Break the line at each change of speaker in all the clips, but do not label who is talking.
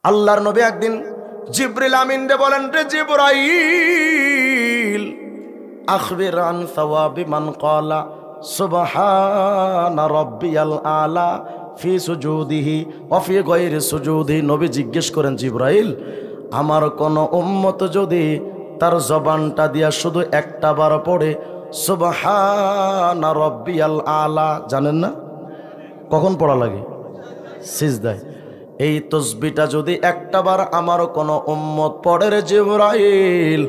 আল্লাহর নবী একদিন জিবরিল আমিন রে বলেন, রে জিবরাইল আখবির আন সাওয়াবি মান ক্বালা সুবহানা রাব্বিয়াল আলা ফি সুজুদিহি ওয়া ফি গায়রি সুজুদিহি। নবী জিজ্ঞেস করেন, জিবরাইল আমার কোন উম্মত যদি তার জবানটা দিয়া শুধু একটা বার পড়ে সুবহানা রাব্বিয়াল আলা, জানেন না কখন পড়া লাগে? সিজদায়। এই তসবিটা যদি একটাবার আমার কোন উম্মত পড়ে রে জিবরাইল,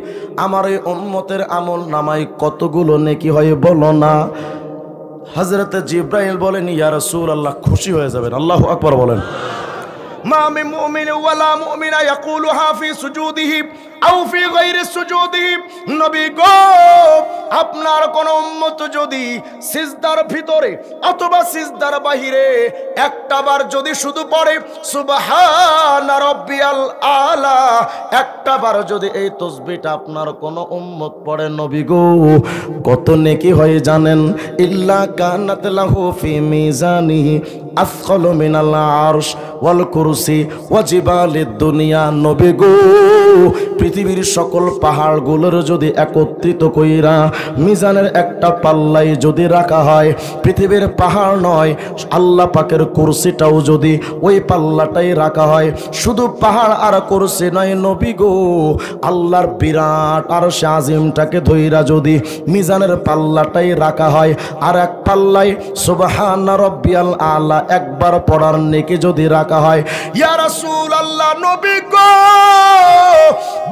আমার এই উম্মতের আমল নামায় কতগুলো নেকি হয় বলো না। হযরত জিবরাইল বলেন, ইয়া রাসূলুল্লাহ, খুশি হয়ে যাবেন। আল্লাহু আকবার বলেন। মা মিন মুমিন ওয়ালা মুমিনা ইয়াকুলুহা ফি সুজুদিহি আও ফি গায়রি সুজুদিহি। নবী গো, আপনার কোন উম্মত যদি সিজদার ভিতরে অথবা সিজদার বাহিরে একটাবার যদি শুধু পড়ে সুবহানা রাব্বিয়াল আলা, একটাবার যদি এই তাসবিহটা আপনার কোন উম্মত পড়ে, নবী গো কত নেকি হয় জানেন? ইল্লা কানাত লাহু ফি মিজানিহি আসকালু মিনাল আরশ ওয়াল কুরসি ওয়া জিবালিদ দুনিয়া। নবী গো, পৃথিবীর সকল পাহাড়গুলোর যদি একত্রিত কইরা মিজানের একটা পাল্লাই যদি রাখা হয়, পৃথিবীর পাহাড় নয়, আল্লাহ পাকের কুরসিটাও যদি ওই পাল্লাটাই রাখা হয়, শুধু পাহাড় আর কুরসি নয় নবী গো, আল্লাহর বিরাট আরশে আজিমটাকে ধইরা যদি মিজানের পাল্লাটাই রাখা হয়, আর এক পাল্লায় সুবহানা রাব্বিয়াল আলা একবার পড়ার নেকি যদি রাখা হয়, ইয়া রাসূলুল্লাহ নবী গো,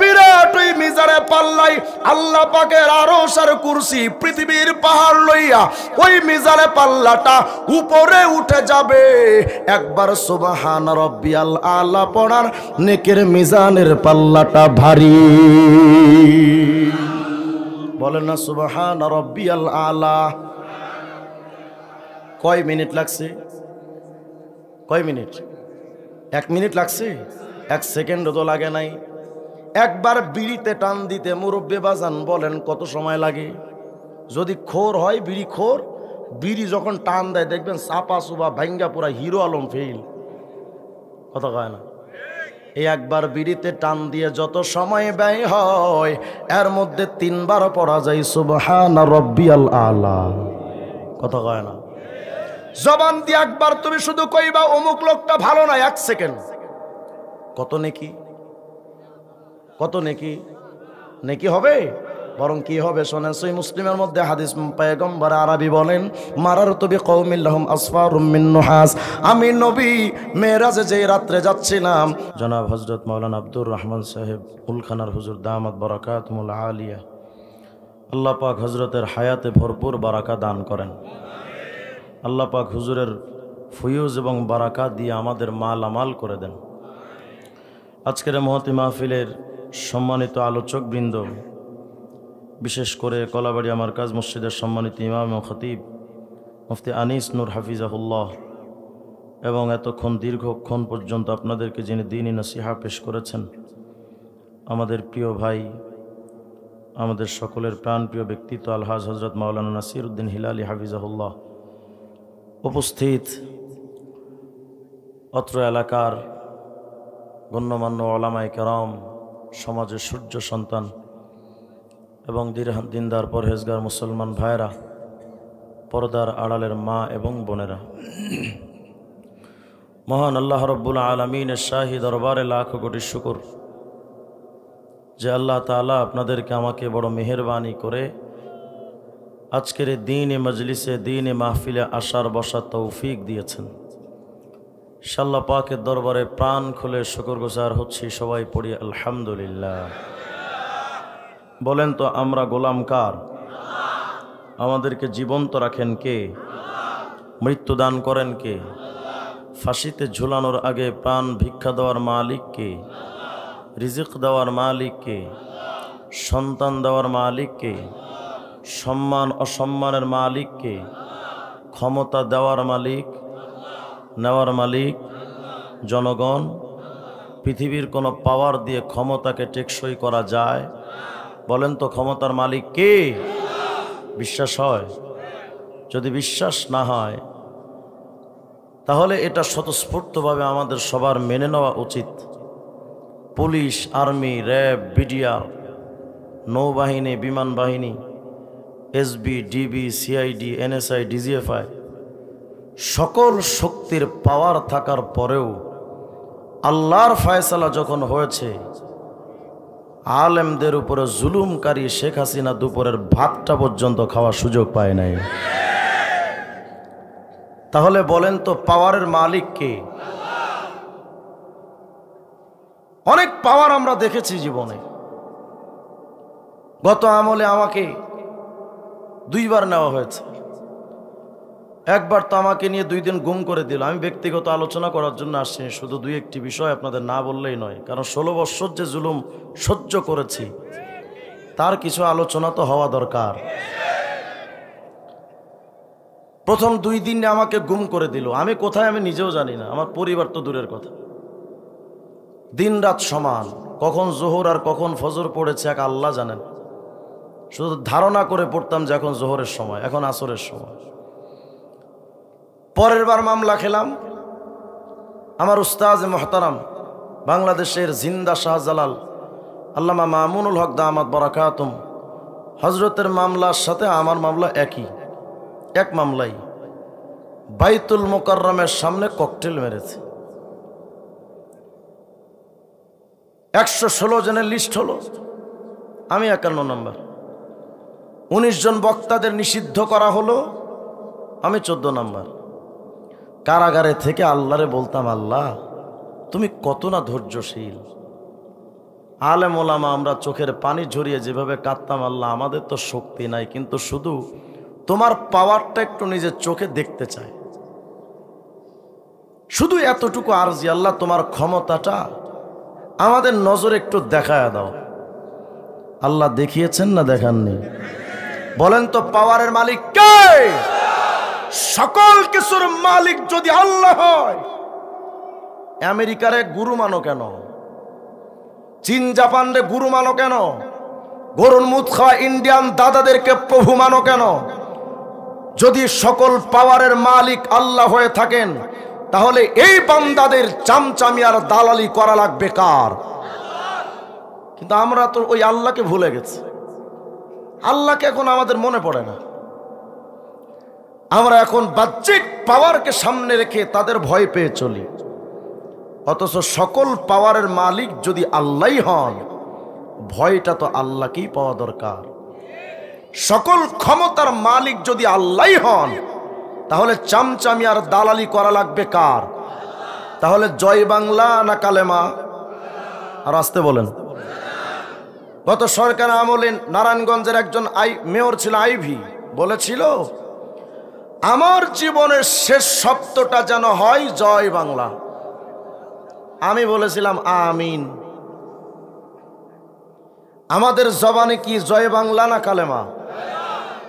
বিরাট ওই মিজানের পাল্লাই আল্লাহ পাকের আরশ আর কুরসি পৃথিবীর পাহাড় লইয়া ওই মিজানের পাল্লাটা উপরে উঠে যাবে। একবার সুবহানা রাব্বিয়াল আলা পড়ার নেকের মিজানের পাল্লাটা ভারী। বলেন না সুবহানা রাব্বিয়াল আলা। কয় মিনিট লাগছে? কয় মিনিট? 1 মিনিট লাগছে? 1 সেকেন্ডও তো লাগে নাই। একবার বিড়িতে টান দিতে মুরব্বি বাজান বলেন কত সময় লাগে? যদি খোর হয়, বিড়ি খোর, বিড়ি যখন টান দেয় দেখবেন চাপা চুপা ভাঙ্গা পুরা হিরো আলম ফেল। কথা কয় না? এই একবার বিড়িতে টান দিয়ে যত সময় ব্যয় হয়, এর মধ্যে 3 বার পড়া যায় সুবহানা রাব্বিয়াল আলা। কথা কয় না? জবান দিয়ে একবার তুমি শুধু কইবা অমুক লোকটা ভালো না, 1 সেকেন্ড কত নেকি? কত নেকি? নেকি হবে? বরং কি হবে শোনেন, সহিহ মুসলিমের মধ্যে হাদিস, পয়গম্বর আরবি বলেন, মারারতু বিকওমিন লাহুম আসফারুম মিন নুহাস। আমি নবী মেরাজে যে রাত্রে যাচ্ছিলাম, জনাব হযরত মাওলানা আব্দুর রহমান সাহেব উলখানার হুজুর দামাত বারাকাতুল আলিয়া, আল্লাহ পাক হযরতের হায়াতে ভরপুর বারাকা দান করেন। আল্লাহ পাক হুজুরের ফয়ুজ এবং বারাকাত দিয়ে আমাদের মাল আমাল করে দেন। আজকের মহতি মাহফিলের সম্মানিত আলোচক বৃন্দ, বিশেষ করে কলাবাড়িয়া মারকাজ মসজিদের সম্মানিত ইমাম ও খতিব মুফতি আনিস নূর হাফিজাহুল্লাহ, এবং এতক্ষণ দীর্ঘক্ষণ পর্যন্ত আপনাদেরকে যিনি দ্বীনী নসিহা পেশ করেছেন, আমাদের প্রিয় ভাই, আমাদের সকলের প্রাণপ্রিয় ব্যক্তিত্ব আলহাজ হজরত মাওলানা নাসির উদ্দিন হিলালি হাফিজাহুল্লাহ, উপস্থিত অত্র এলাকার গণ্যমান্য ওলামায়ে কেরাম, সমাজের সূর্য সন্তান এবং দিনদার পরহেজগার মুসলমান ভাইরা, পর্দার আড়ালের মা এবং বোনেরা, মহান আল্লাহ রব্বুল আলামিনের শাহী দরবারে লাখ কোটি শুকর যে আল্লাহ তাআলা আপনাদেরকে আমাকে বড় মেহেরবানি করে আজকের এই দ্বীনী মজলিসে, দ্বীনী মাহফিলে আসার বসার তৌফিক দিয়েছেন। আল্লাহ পাকের দরবারে প্রাণ খুলে শুকরগুজার হচ্ছি। সবাই পড়ি আলহামদুলিল্লাহ। বলেন তো আমরা গোলাম কার? আমাদেরকে জীবন্ত রাখেন কে? মৃত্যু দান করেন কে? ফাঁসিতে ঝুলানোর আগে প্রাণ ভিক্ষা দেওয়ার মালিক কে? রিজিক দেওয়ার মালিক কে? সন্তান দেওয়ার মালিক কে? সম্মান অসম্মানের মালিক কে? ক্ষমতা দেওয়ার মালিক, নেওয়ার মালিক জনগণ। পৃথিবীর কোনো পাওয়ার দিয়ে ক্ষমতাকে টেকসই করা যায়? বলেন তো ক্ষমতার মালিক কে? বিশ্বাস হয়? যদি বিশ্বাস না হয় তাহলে এটা স্বতঃস্ফূর্তভাবে আমাদের সবার মেনে নেওয়া উচিত পুলিশ, আর্মি, র্যাব, বিডিআর, নৌবাহিনী, বিমান বাহিনী, SB, DB, CID, NSI, DGFI, সকল শক্তির পাওয়ার থাকার পরেও আল্লাহর ফয়সালা যখন হয়েছে, আলেমদের উপরে জুলুমকারী শেখ হাসিনা দুপুরের ভাতটা পর্যন্ত খাওয়ার সুযোগ পায় নাই। তাহলে বলেন তো পাওয়ারের মালিক কে? অনেক পাওয়ার আমরা দেখেছি জীবনে। গত আমলে আমাকে 2 বার নেওয়া হয়েছে। একবার তো আমাকে নিয়ে 2 দিন গুম করে দিল। আমি ব্যক্তিগত আলোচনা করার জন্য আসছি, শুধু 2-1টি বিষয় আপনাদের না বললেই নয়, কারণ 16 বছর যে জুলুম সহ্য করেছি তার কিছু আলোচনা তো হওয়া দরকার। প্রথম 2 দিন আমাকে গুম করে দিল। আমি কোথায় আমি নিজেও জানি না, আমার পরিবার তো দূরের কথা। দিন রাত সমান, কখন জোহর আর কখন ফজর পড়েছে এক আল্লাহ জানেন। শুধু ধারণা করে পড়তাম যে এখন জোহরের সময়, এখন আসরের সময়। পরের বার মামলা খেলাম, আমার উস্তাজ মোহতারাম বাংলাদেশের জিন্দা শাহজালাল আল্লামা মামুনুল হক দামাত বারাকাতুম হজরতের মামলার সাথে আমার মামলা একই, এক মামলাই। বাইতুল মোকাররমের সামনে ককটেল মেরেছে। 116 জনের লিস্ট হলো, আমি 51 নম্বর। 19 জন বক্তাদের নিষিদ্ধ করা হলো, আমি 14 নম্বর। কারাগারে থেকে আল্লাহরে বলতাম, আল্লাহ তুমি কত না ধৈর্যশীল। আলেম ওলামা আমরা চোখের পানি ঝরিয়ে যেভাবে কাঁদতাম, আল্লাহ আমাদের তো শক্তি নাই, কিন্তু শুধু তোমার পাওয়ারটা একটু নিজের চোখে দেখতে চাই। শুধু এতটুকু আরজি, আল্লাহ তোমার ক্ষমতাটা আমাদের নজরে একটু দেখায় দাও। আল্লাহ দেখিয়েছেন না দেখাননি? বলেন তো পাওয়ারের মালিক কে? সকল কিছুর মালিক যদি আল্লাহ হয়, আমেরিকারে গুরু মানো কেন? চীন জাপানরে গুরু মানো কেন? গরুর মুখ খাওয়া ইন্ডিয়ান দাদাদেরকে প্রভু মানো কেন? যদি সকল পাওয়ারের মালিক আল্লাহ হয়ে থাকেন, তাহলে এই বান্দাদের চামচামি আর দালালি করা লাগবে কার? কিন্তু আমরা তো ওই আল্লাহকে ভুলে গেছি। আল্লাহকে এখন আমাদের মনে পড়ে না। আমরা এখন বাহ্যিক পাওয়ারকে সামনে রেখে তাদের ভয় পেয়ে চলি। অথচ সকল পাওয়ারের মালিক যদি আল্লাহই হন, ভয়টা তো আল্লাহকেই পাওয়া দরকার। সকল ক্ষমতার মালিক যদি আল্লাহই হন, তাহলে চামচামি আর দালালি করা লাগবে কার? তাহলে জয় বাংলা না কালেমা? আর আসতে বলেন। গত সরকার আমলে নারায়ণগঞ্জের একজন মেয়র ছিল আইভি, বলেছিল আমার জীবনের শেষ শব্দটা যেন হয় জয় বাংলা। আমি বলেছিলাম আমিন। আমাদের জবানে কি জয় বাংলা না কালেমা?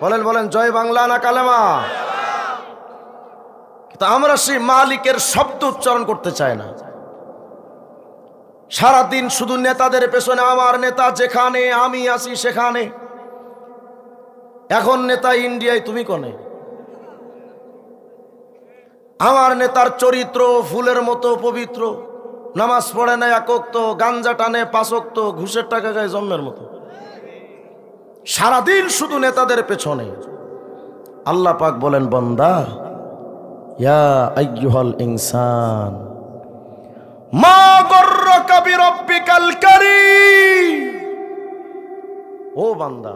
বলেন বলেন, জয় বাংলা না কালেমা? কিন্তু আমরা সেই মালিকের শব্দ উচ্চারণ করতে চাই না। সারাদিন শুধু নেতাদের পেছনে, আমার নেতা যেখানে আমি আছি সেখানে। এখন নেতা ইন্ডিয়ায়, তুমি কোনে? আমার নেতার চরিত্র ফুলের মতো পবিত্র, নামাজ পড়ে না এক ওয়াক্ত, গাঞ্জা টানে 5 ওয়াক্ত, ঘুষের টাকা খায় জন্মের মতো। সারাদিন শুধু নেতাদের পেছনে। আল্লাহ পাক বলেন, বান্দা ইয়া আইয়ুহাল ইনসান মা গররাকা বিরাব্বিকাল কারীম। ও বান্দা,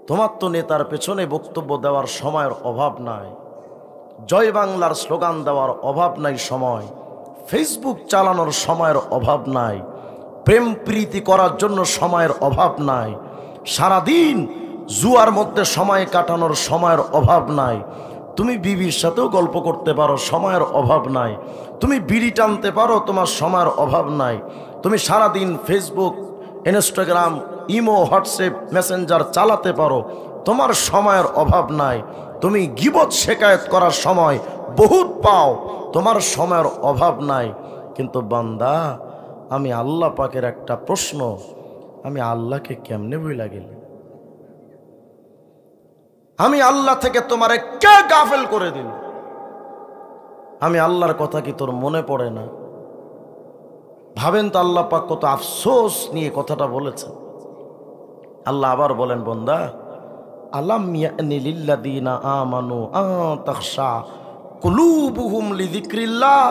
তোমার তো নেতার পেছনে বক্তব্য দেওয়ার সময়ের অভাব নাই, জয় বাংলার স্লোগান দেওয়ার অভাব নাই সময়, ফেসবুক চালানোর সময়ের অভাব নাই, প্রেম প্রীতি করার জন্য সময়ের অভাব নাই, সারাদিন জুয়ার মধ্যে সময় কাটানোর সময়ের অভাব নাই, তুমি বিবির সাথেও গল্প করতে পারো, সময়ের অভাব নাই, তুমি বিড়ি টানতে পারো, তোমার সময়ের অভাব নাই, তুমি সারাদিন Facebook, Instagram, imo, WhatsApp, Messenger চালাতে পারো, তোমার সময়ের অভাব নাই, তুমি গীবত শেকায়েত করার সময় বহুত পাও, তোমার সময়ের অভাব নাই। কিন্তু বান্দা, আমি আল্লাহ পাকের একটা প্রশ্ন, আমি আল্লাহকে কেমনে ভুইলা গেলি? আমি আল্লাহ থেকে তোমারে কে গাফেল করে দিল? আমি আল্লাহর কথা কি তোর মনে পড়ে না? ভাবেন তো আল্লাহ পাক কত আফসোস নিয়ে কথাটা বলেছেন। আল্লাহ আবার বলেন, বান্দা আলাম ইয়ানি লিল্লাযিনা আমানু আন তাখশা কুলুবুহুম লিযিকরিল্লাহ।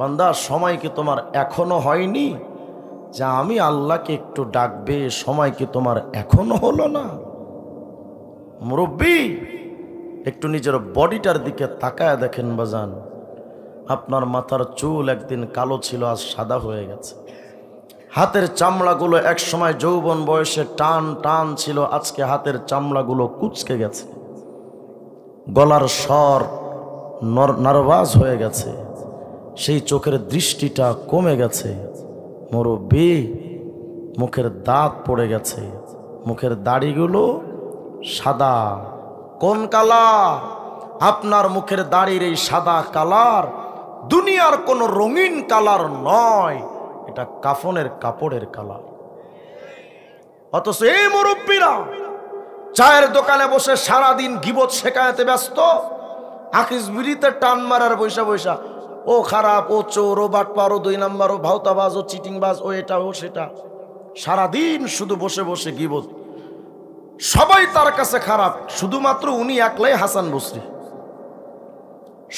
বান্দা সময় কি তোমার এখনো হয়নি যে আমি আল্লাহকে একটু ডাকবে? সময় কি তোমার এখনো হলো না? মুরব্বী, একটু নিজের বডিটার দিকে তাকায় দেখেন বাজান। আপনার মাথার চুল একদিন কালো ছিল, আজ সাদা হয়ে গেছে। হাতের চামড়াগুলো এক সময় যৌবন বয়সে টান টান ছিল, আজকে হাতের চামড়াগুলো কুঁচকে গেছে। গলার স্বর নার্ভাস হয়ে গেছে, সেই চোখের দৃষ্টিটা কমে গেছে। মুরব্বী, মুখের দাঁত পড়ে গেছে, মুখের দাড়িগুলো সাদা। কোন কালার? আপনার মুখের দাড়ির এই সাদা কালার দুনিয়ার কোন রঙিন কালার নয়, এটা কাফনের কাপড়ের কালার। অথচ এই মুরব্বীরা চায়ের দোকানে বসে সারাদিন গিবত শেখায়াতে ব্যস্ত, আকিস বিড়িতে টান মারার বৈশা বৈশা, ও খারাপ, ও চোর, ও বাটপার, ও 2 নাম্বার, ও ভাওতাবাজ, ও চিটিংবাজ, ও এটা ও সেটা। সারাদিন শুধু বসে বসে গিবত। সবাই তার কাছে খারাপ, শুধুমাত্র উনি একলাই হাসান বসরি।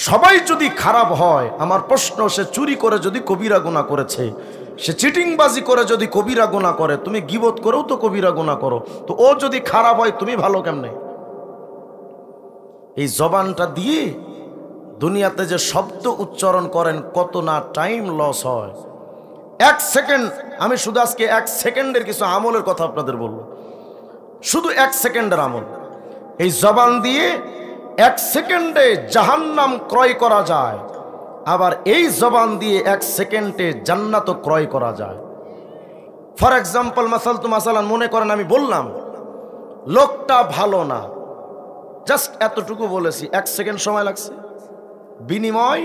সবাই যদি খারাপ হয়, আমার প্রশ্ন, সে চুরি করে যদি কবিরা গুনাহ করেছে, সে চিটিংবাজি করে যদি কবিরা গুনাহ করে, তুমি গিবত করেও তো কবিরা গুনাহ করো, তো ও যদি খারাপ হয় তুমি ভালো কেমনে? এই জবানটা দিয়ে দুনিয়াতে যে শব্দ উচ্চারণ করেন, কত না টাইম লস হয়। 1 সেকেন্ড, আমি শুধু আজকে 1 সেকেন্ডের কিছু আমলের কথা আপনাদের বলবো, শুধু 1 সেকেন্ডের আমল। এই জবান দিয়ে 1 সেকেন্ডে জাহান্নাম ক্রয় করা যায়, আবার এই জবান দিয়ে 1 সেকেন্ডে জান্নাতও ক্রয় করা যায়। ফর এক্সাম্পল, মাসালান মনে করেন আমি বললাম লোকটা ভালো না, জাস্ট এতটুকু বলেছি, 1 সেকেন্ড সময় লাগছে, বিনিময়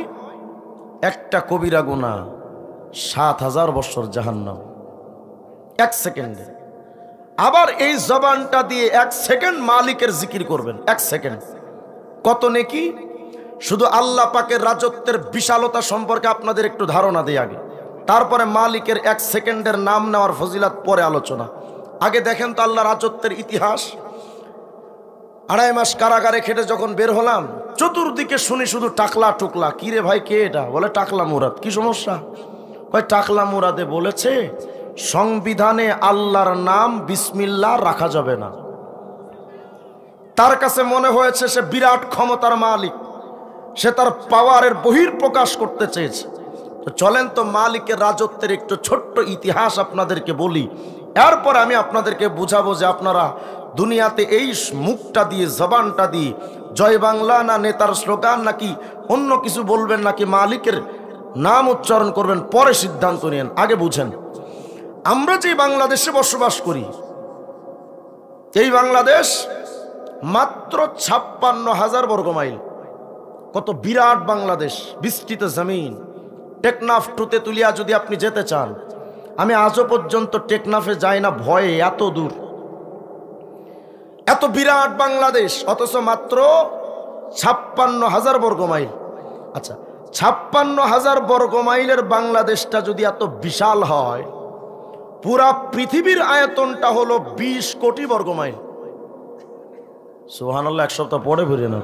একটা কবিরা গুনাহ, 7000 বছর জাহান্নাম 1 সেকেন্ডে। আবার এই জবানটা দিয়ে 1 সেকেন্ড মালিকের জিকির করবেন, 1 সেকেন্ড, কত নেকি! শুধু আল্লাহ পাকের রাজত্বের বিশালতা সম্পর্কে আপনাদের একটু ধারণা দেই আগে, তারপরে মালিকের 1 সেকেন্ডের নাম নেওয়ার ফজিলত পরে আলোচনা। আগে দেখেন তো আল্লাহ রাজত্বের ইতিহাস। 2.5 মাস কারাগারে খেটে যখন বের হলাম, চতুর্দিকে শুনি শুধু টাকলা টুকলা। কি রে ভাই, কে এটা? বলে টাকলা মুরাদ। কি সমস্যা? কয় টাকলা মুরাদে বলেছে সংবিধানে আল্লাহর নাম বিসমিল্লাহ রাখা যাবে না। তার কাছে মনে হয়েছে সে বিরাট ক্ষমতার মালিক, সে তার পাওয়ারের বহিঃপ্রকাশ করতে চেয়েছে। তো চলেন তো মালিকের রাজত্বের একটু ছোট্ট ইতিহাস আপনাদেরকে বলি, এরপর আমি আপনাদেরকে বুঝাবো যে আপনারা দুনিয়াতে এই মুখটা দিয়ে, জবানটা দিয়ে জয় বাংলা না নেতার স্লোগান নাকি অন্য কিছু বলবেন, নাকি মালিকের নাম উচ্চারণ করবেন, পরে সিদ্ধান্ত নেন। আগে বুঝেন, আমরা যে বাংলাদেশে বসবাস করি, এই বাংলাদেশ মাত্র 56,000 বর্গ মাইল। কত বিরাট বাংলাদেশ, বিস্তৃত জমিন। টেকনাফ টু তেতুলিয়া যদি আপনি যেতে চান, আমি আজও পর্যন্ত টেকনাফে যাই না ভয়ে, এত দূর, এত বিরাট বাংলাদেশ, অথচ মাত্র 56,000 বর্গ মাইল। আচ্ছা, 56,000 বর্গ মাইলের বাংলাদেশটা যদি এত বিশাল হয়, পুরা পৃথিবীর আয়তনটা হলো 20 কোটি বর্গ মাইল। সুবহানাল্লাহ, 1 সপ্তাহ পরে ফিরে না।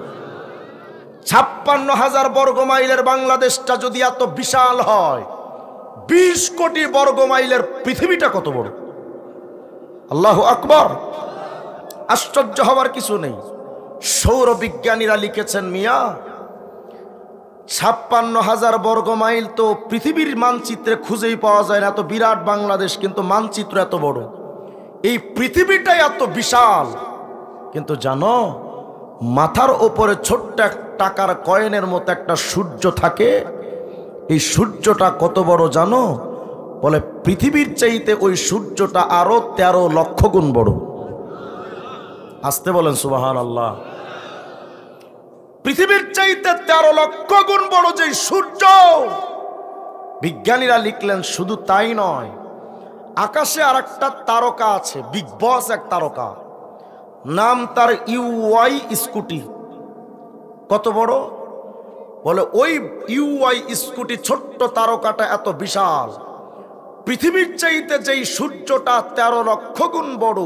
56,000 বর্গ মাইলের বাংলাদেশটা যদি এত বিশাল হয়, 20 কোটি বর্গ মাইলের পৃথিবীটা কত বড়! আল্লাহু আকবার। আশ্চর্য হওয়ার কিছু নেই। সৌর বিজ্ঞানীরা লিখেছেন, মিয়া 56,000 বর্গ মাইল তো পৃথিবীর মানচিত্রে খুঁজেই পাওয়া যায় না, এত বিরাট বাংলাদেশ, কিন্তু মানচিত্র এত বড়। এই পৃথিবীটাই এত বিশাল, কিন্তু জানো মাথার ওপরে ছোট্ট এক টাকার কয়েনের মতো একটা সূর্য থাকে। এই সূর্যটা কত বড় জানো? বলে পৃথিবীর চাইতে ওই সূর্যটা আরো 13 লক্ষ গুণ বড়। আসতে বলেন সুবহানাল্লাহ। পৃথিবীর চাইতে 13 লক্ষ গুণ বড় যে সূর্য। বিজ্ঞানীরা লিখলেন শুধু তাই নয়, আকাশে আর একটা তারকা আছে, বিগ বস এক তারকা, নাম তার ইউআই স্কুটি। কত বড়? বলে ওই ইউআই স্কুটি ছোট্ট তারকাটা এত বিশাল, পৃথিবীর চাইতে যেই সূর্যটা 13 লক্ষ গুণ বড়,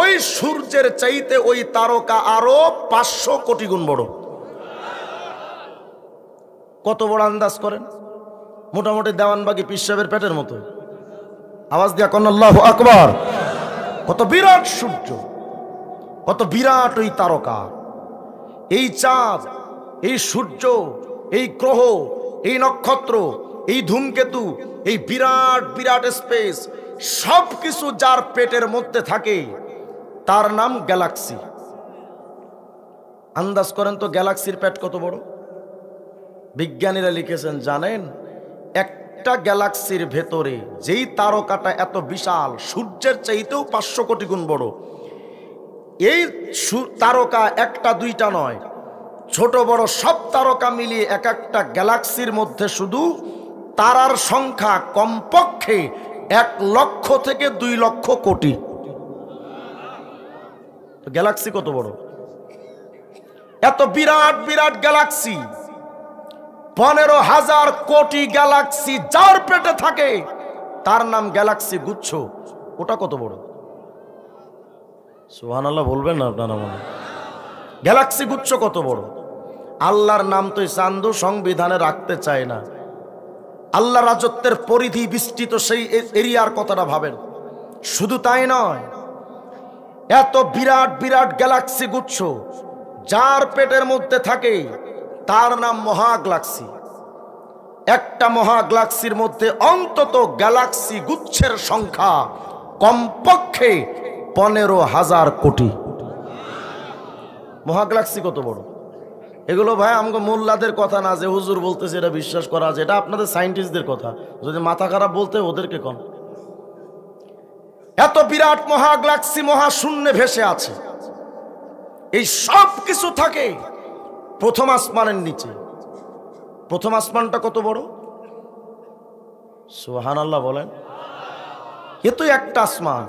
ওই সূর্যের চাইতে ওই তারকা আরো 500 কোটি গুণ বড়। কত বড় আন্দাজ করেন? মোটামুটি দেওয়ানবাগি পীর সাহেবের পেটের মতো। আওয়াজ দিয়া কোন আল্লাহু আকবার। কত বিরাট সূর্য, কত বিরাট ওই তারকা, এই চাঁদ, এই সূর্য, এই গ্রহ, এই নক্ষত্র, এই ধূমকেতু, এই বিরাট বিরাট স্পেস, সবকিছু যার পেটের মধ্যে থাকে তার নাম গ্যালাক্সি। আন্দাজ করেন তো গ্যালাক্সির পেট কত বড়? বিজ্ঞানীরা লিখেছেন, জানেন একটা গ্যালাক্সির ভেতরে যেই তারকাটা এত বিশাল, সূর্যের চাইতেও 500 কোটি গুণ বড়, এই তারকা একটা দুইটা নয়, ছোট বড় সব তারকা মিলিয়ে এক একটা গ্যালাক্সির মধ্যে শুধু তারার সংখ্যা কমপক্ষে 1 লক্ষ থেকে 2 লক্ষ কোটি। গ্যালাক্সি কত বড়? এত বিরাট বিরাট গ্যালাক্সি, 15,000 কোটি গ্যালাক্সি যার পেটে থাকে তার নাম গ্যালাক্সি গুচ্ছ। ওটা কত বড়? সুবহানাল্লাহ বলবেন না আপনারা? মনে গ্যালাক্সি গুচ্ছ কত বড়? আল্লাহর নাম তো চান্দু সংবিধানে রাখতে চায় না। আল্লাহ রাজত্বের পরিধি বিস্তৃত সেই এরিয়ার কথাটা ভাবেন। শুধু তাই নয়, এত বিরাট বিরাট গ্যালাক্সি গুচ্ছ যার পেটের মধ্যে থাকে তার নাম মহাগ্যালাক্সি। একটা মহাগ্যালাক্সির মধ্যে অন্তত গ্যালাক্সি গুচ্ছের সংখ্যা কমপক্ষে 15,000 কোটি। মহাগ্যালাক্সি কত বড়? এগুলো ভাই আমাকে মোল্লাদের কথা না, যে হুজুর বলতেছে এটা বিশ্বাস করা আছে, এটা আপনাদের সায়েন্টিস্টদের কথা। যদি মাথা খারাপ বলতে ওদেরকে কন। এত বিরাট মহাগ্যালাক্সি মহাশূন্যে ভেসে আছে। এই সব কিছু থাকে প্রথম আসমানের নিচে। প্রথম আসমানটা কত বড়? সুবহানাল্লাহ বলেন। এ তো একটা আসমান।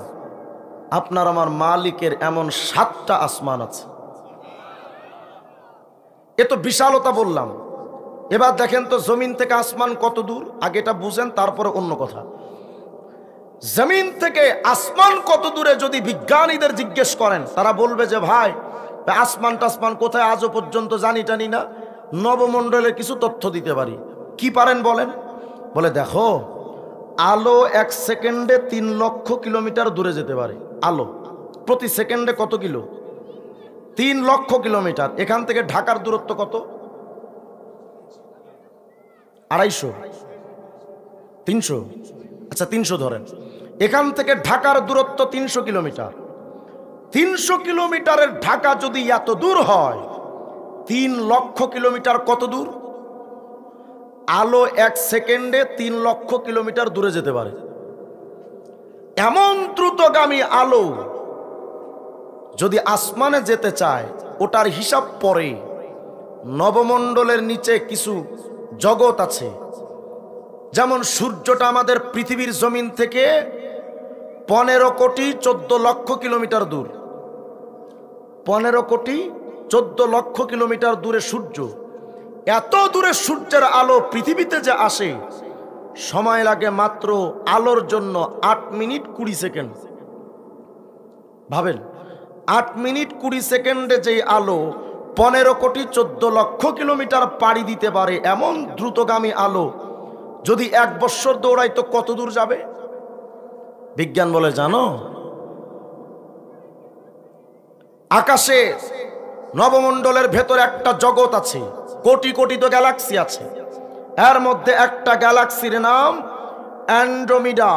আপনার আমার মালিকের এমন 7টা আসমান আছে। এ তো বিশালতা বললাম। এবার দেখেন তো জমিন থেকে আসমান কত দূর, আগে এটা বুঝেন তারপরে অন্য কথা। জমিন থেকে আসমান কত দূরে যদি বিজ্ঞানীদের জিজ্ঞেস করেন, তারা বলবে যে ভাই আসমান টাসমান কোথায় আজও পর্যন্ত জানি টানি না, নবমণ্ডলের কিছু তথ্য দিতে পারি। কি পারেন বলেন? বলে দেখো, আলো 1 সেকেন্ডে 3 লক্ষ কিলোমিটার দূরে যেতে পারে। আলো প্রতি সেকেন্ডে কত কিলো? 3 লক্ষ কিলোমিটার। এখান থেকে ঢাকার দূরত্ব কত? 250, 300। আচ্ছা 300 ধরেন। এখান থেকে ঢাকার দূরত্ব 300 কিলোমিটার। 300 কিলোমিটারের ঢাকা যদি এত দূর হয়, 3 লক্ষ কিলোমিটার কত দূর? আলো 1 সেকেন্ডে 3 লক্ষ কিলোমিটার দূরে যেতে পারে। এমন দ্রুতগামী আলো যদি আসমানে যেতে চায়, ওটার হিসাব পরে নবমণ্ডলের নিচে কিছু জগৎ আছে। যেমন সূর্যটা আমাদের পৃথিবীর জমিন থেকে 15 কোটি 14 লক্ষ কিলোমিটার দূর। 15 কোটি 14 লক্ষ কিলোমিটার দূরে সূর্য। এত দূরে সূর্যের আলো পৃথিবীতে যে আসে, সময় লাগে মাত্র আলোর জন্য 8 মিনিট 20 সেকেন্ড। ভাবেন, 8 মিনিট 20 সেকেন্ডে যেই আলো 15 কোটি 14 লক্ষ কিলোমিটার পাড়ি দিতে পারে, এমন দ্রুতগামী আলো যদি 1 বৎসর দৌড়ায় তো কত দূর যাবে? বিজ্ঞান বলে জানো, আকাশে নবমণ্ডলের ভেতর একটা জগৎ আছে, কোটি কোটি তো গ্যালাক্সি আছে। এর মধ্যে একটা গ্যালাক্সির নাম অ্যান্ড্রোমিডা।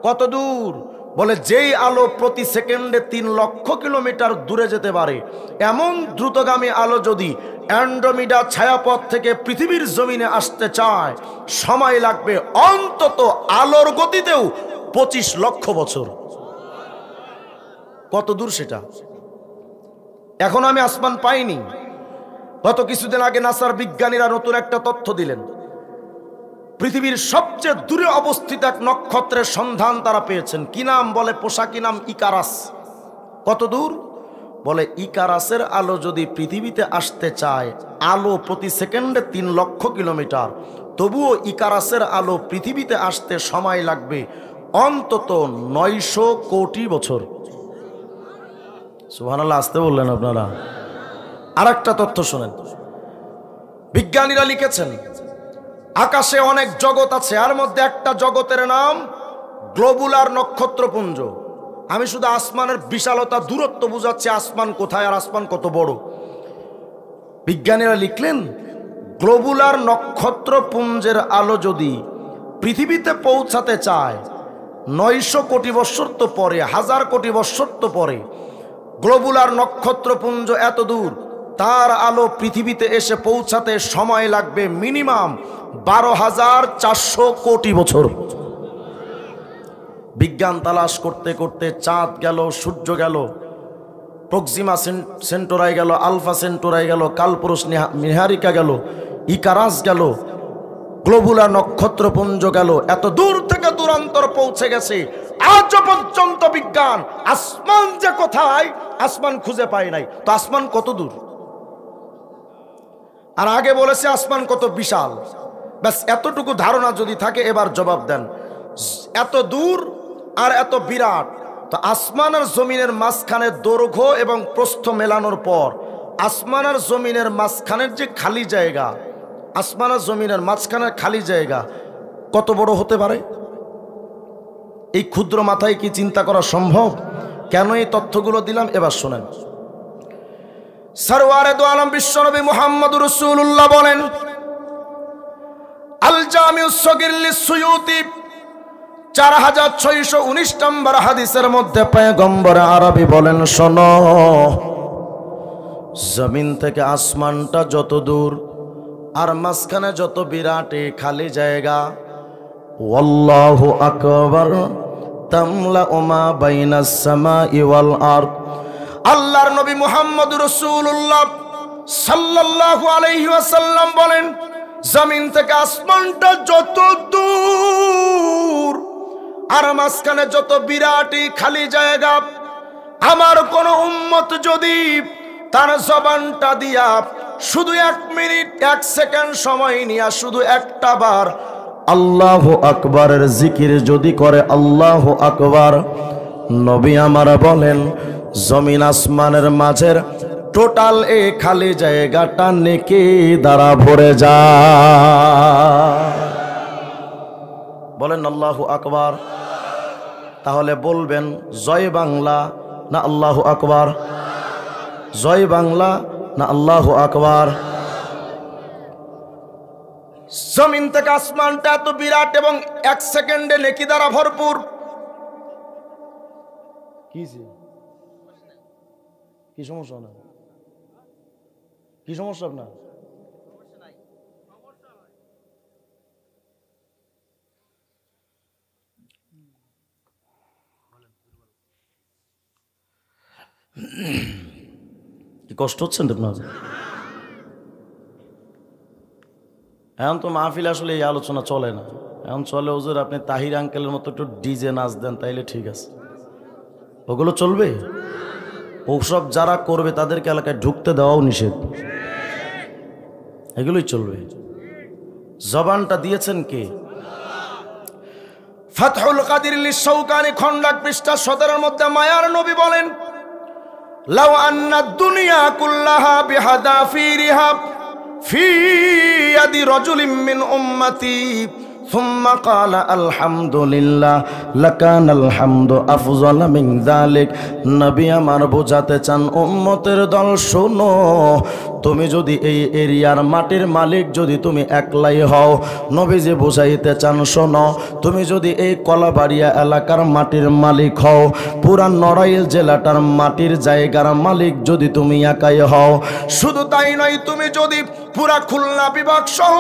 কত দূর? বলে যেই আলো প্রতি সেকেন্ডে 3 লক্ষ কিলোমিটার দূরে যেতে পারে, এমন দ্রুতগামী আলো যদি অ্যান্ড্রোমিডা ছায়াপথ থেকে পৃথিবীর জমিনে আসতে চায়, সময় লাগবে অন্তত আলোর গতিতেও 25 লক্ষ বছর। কত দূর সেটা? এখন আমি আসমান পাইনি। গত কিছুদিন আগে নাসার বিজ্ঞানীরা নতুন একটা তথ্য দিলেন। পৃথিবীর সবচেয়ে দূরে অবস্থিত এক নক্ষত্রের সন্ধান তারা পেয়েছেন। কি নাম? বলে পোশাকি নাম ইকারাস। কত দূর? বলে ইকারাসের আলো যদি পৃথিবীতে আসতে চায়, আলো প্রতি সেকেন্ডে 3 লক্ষ কিলোমিটার, তবুও ইকারাসের আলো পৃথিবীতে আসতে সময় লাগবে অন্তত 900 কোটি বছর। সুবহানাল্লাহ, আসতে বললেন আপনারা। আর একটা তথ্য শোনেন, বিজ্ঞানীরা লিখেছেন আকাশে অনেক জগৎ আছে, আর মধ্যে একটা জগতের নাম গ্লোবুলার নক্ষত্রপুঞ্জ। আমি শুধু আসমানের বিশালতা, দূরত্ব বুঝাচ্ছি, আসমান কোথায় আর আসমান কত বড়। বিজ্ঞানীরা লিখলেন গ্লোবুলার নক্ষত্রপুঞ্জের আলো যদি পৃথিবীতে পৌঁছাতে চায় 900 কোটি বৎসর তো পরে, 1000 কোটি বৎসর তো পরে, গ্লোবুলার নক্ষত্রপুঞ্জ এত দূর, তার আলো পৃথিবীতে এসে পৌঁছাতে সময় লাগবে মিনিমাম 12,400 কোটি বছর। বিজ্ঞান তালাশ করতে করতে চাঁদ গেল, সূর্য গেল, প্রক্সিমা সেন্টোরাই গেল, আলফা সেন্টোরাই গেল, কালপুরুষ নিহারিকা গেল, ইকারাস গেল, গ্লোবুলার নক্ষত্রপুঞ্জ গেল, এত দূর থেকে দূরান্তর পৌঁছে গেছে। আজ পর্যন্ত বিজ্ঞান আসমান যে কোথায়, আসমান খুঁজে পায় নাই। তো আসমান কত দূর? আর আগে বলেছে আসমান কত বিশাল। ব্যাস এতটুকু ধারণা যদি থাকে, এবার জবাব দেন, এত দূর আর এত বিরাট, তো আসমান আর জমিনের মাঝখানে দৈর্ঘ্য এবং প্রস্থ মেলানোর পর আসমান আর জমিনের মাঝখানের যে খালি জায়গা, আসমান আর জমিনের মাঝখানের খালি জায়গা কত বড় হতে পারে? এই ক্ষুদ্র মাথায় কি চিন্তা করা সম্ভব? কেন এই তথ্যগুলো দিলাম এবার শোনেন। সরওয়ারে দো আলম বিশ্বনবী মুহাম্মদুর রাসূলুল্লাহ বলেন, আল জামিউস সগীর লিসসুয়ুতি 4619 নম্বর হাদিসের মধ্যে পয়গম্বর আরবি বলেন, শোনো, জমিন থেকে আসমানটা যত দূর আর মাঝখানে যত বিরাট খালি জায়গা, ওয়াল্লাহু আকবার তামলাউ মা বাইনাস সামাই ওয়াল আরদ। আল্লাহর নবী মুহাম্মদুর রাসূলুল্লাহ সাল্লাল্লাহু আলাইহি ওয়াসাল্লাম বলেন, জমিন থেকে আসমানটা যত দূর আর মাঝখানে যত বিরাটি খালি জায়গা, আমার কোন উম্মত যদি তার জবানটা দিয়া শুধু 1 মিনিট 1 সেকেন্ড সময় নিয়ে শুধু একটা বার আল্লাহু আকবারের জিকির যদি করে, আল্লাহু আকবার, নবী আমার বলেন জমিন আসমানের মাঝের টোটাল এই খালি জায়গাটা নেকি দ্বারা ভরে যায়। বলেন আল্লাহু আকবার। তাহলে বলবেন জয় বাংলা না আল্লাহু আকবার? জয় বাংলা না আল্লাহু আকবার? জমিন থেকে আসমানটা এত বিরাট এবং 1 সেকেন্ডে নেকি দ্বারা ভরপুর। কি সমস্যা না? কি সমস্যা আপনার? কি কষ্ট হচ্ছে আপনার? এখন তো মাহফিল আসলে এই আলোচনা চলে না, এখন চলে হুজুর আপনি তাহির আঙ্কেলের মতো একটু ডিজে নাচ দেন তাইলে ঠিক আছে। ওগুলো চলবে? ওসব যারা করবে তাদেরকে এলাকায় ঢুকতে দেওয়াও নিষেধ, এগুলোই চলবে। জবানটা দিয়েছেন কে? ফাতহুল কাদির লিশ-শাওকানি খণ্ড পৃষ্ঠা 17 মধ্যে মায়ার নবী বলেন, লাউ আন্না দুনিয়া কুল্লাহা বিহাদাফিরিহা ফি ইয়াদি রাজুলিন মিন উম্মতি সুম্মা ক্বালা আলহামদুলিল্লাহ লাকানাল হামদু আফযাল মিন যালিক। নবী আমার বোঝাতে চান উম্মতের দল, শোনো, তুমি যদি এই এরিয়ার মাটির মালিক যদি তুমি একলাই হও, নবীজি বোঝাইতে চান শোনো, তুমি যদি এই কলাবাড়িয়া এলাকার মাটির মালিক হও, পুরা নড়াইল জেলাটার মাটির জায়গার মালিক যদি তুমি একাই হও, শুধু তাই নয়, তুমি যদি পুরা খুলনা বিভাগ সহ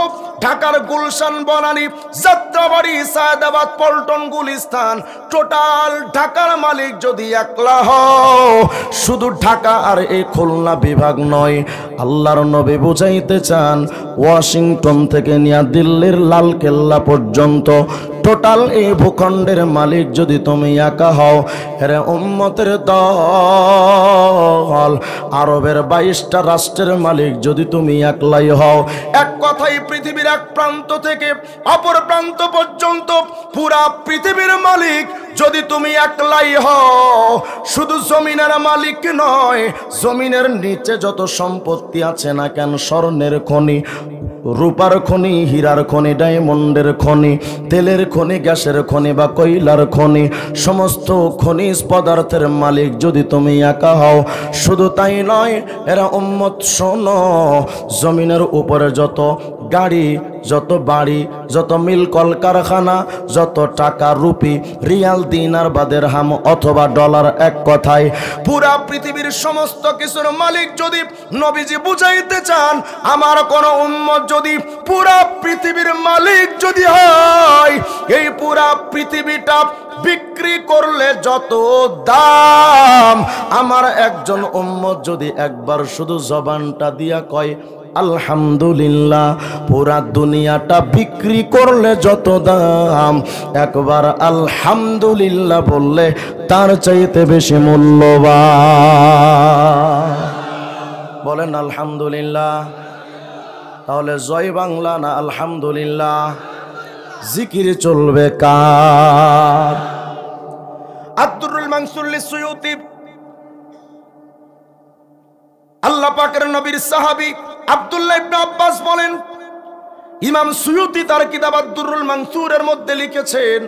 ঢাকার গুলশান, বনানী, যাত্রাবাড়ি, সায়েদাবাদ, পল্টন, গুলিস্তান, টোটাল ঢাকার মালিক যদি একলা হও, শুধু ঢাকা আর এই খুলনা বিভাগ নয়, আল্লাহর নবী বুঝাইতে চান ওয়াশিংটন থেকে নিয়ে দিল্লির লাল কেল্লা পর্যন্ত টোটাল এই ভূখণ্ডের মালিক যদি তুমি একা হও, রে উম্মতের দল, আরবের 22টা রাষ্ট্রের মালিক যদি তুমি একলাই হও, এক কথাই পৃথিবীর এক প্রান্ত থেকে অপর প্রান্ত পর্যন্ত পুরা পৃথিবীর মালিক যদি তুমি একলাই হও, শুধু জমিনের মালিক নয়, জমিনের নিচে যত সম্পত্তি আছে না কেন, স্বর্ণের খনি, রূপার খনি, হীরার খনি, ডায়মন্ডের খনি, তেলের খনি, গ্যাসের খনি বা কয়লার খনি, সমস্ত খনিজ পদার্থের মালিক যদি তুমি একা হও, শুধু তাই নয়, এরা উম্মত শোনো, জমিনের উপরে যত গাড়ি, যত বাড়ি, যত মিল কলকারখানা, যত টাকা, রুপি, রিয়াল, দিনার বা দিরহাম অথবা ডলার, এক কথায় পুরা পৃথিবীর সমস্ত কিছুর মালিক যদি নবীজি বুঝাইতে চান, আমার কোন উম্মত যদি পুরা পৃথিবীর মালিক যদি হয়, এই পুরা পৃথিবীটা বিক্রি করলে যত দাম, আমার একজন উম্মত যদি একবার শুধু জবানটা দিয়া কয় আলহামদুলিল্লাহ, পুরা দুনিয়াটা বিক্রি করলে যত দাম, একবার আলহামদুলিল্লাহ বললে তার চাইতে বেশি মূল্যবান। বলেন আলহামদুলিল্লাহ। তাহলে জয় বাংলা না আলহামদুলিল্লাহ? জিকির চলবে কার? আব্দুরুল মানসুর লিসুয়ুতি, আল্লাহ পাকের নবীর সাহাবী আব্দুল্লাহ ইবনে আব্বাস বলেন, ইমাম সুয়ুতি তার কিতাব আদ-দুররুল মানসুরের মধ্যে লিখেছেন,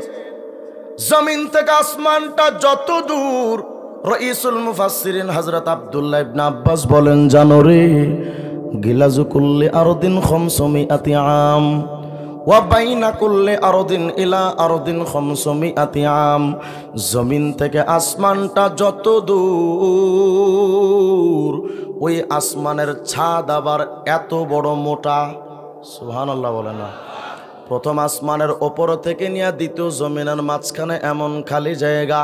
জমিন থেকে আসমানটা যত দূর, রাইসুল মুফাসসিরিন হযরত আব্দুল্লাহ ইবনে আব্বাস বলেন, জানো রে, গিলাজু কুল্লি আরদিন 500 আম ওয়া বাইনা কুল্লি আরদিন ইলা আরদিন 500 আম। জমিন থেকে আসমানটা যত দূর, ওই আসমানের ছাদ আবার এত বড় মোটা। সুবহানাল্লাহ বলে না? প্রথম আসমানের ওপর থেকে নিয়ে দ্বিতীয় জমিনের মাঝখানে এমন খালি জায়গা,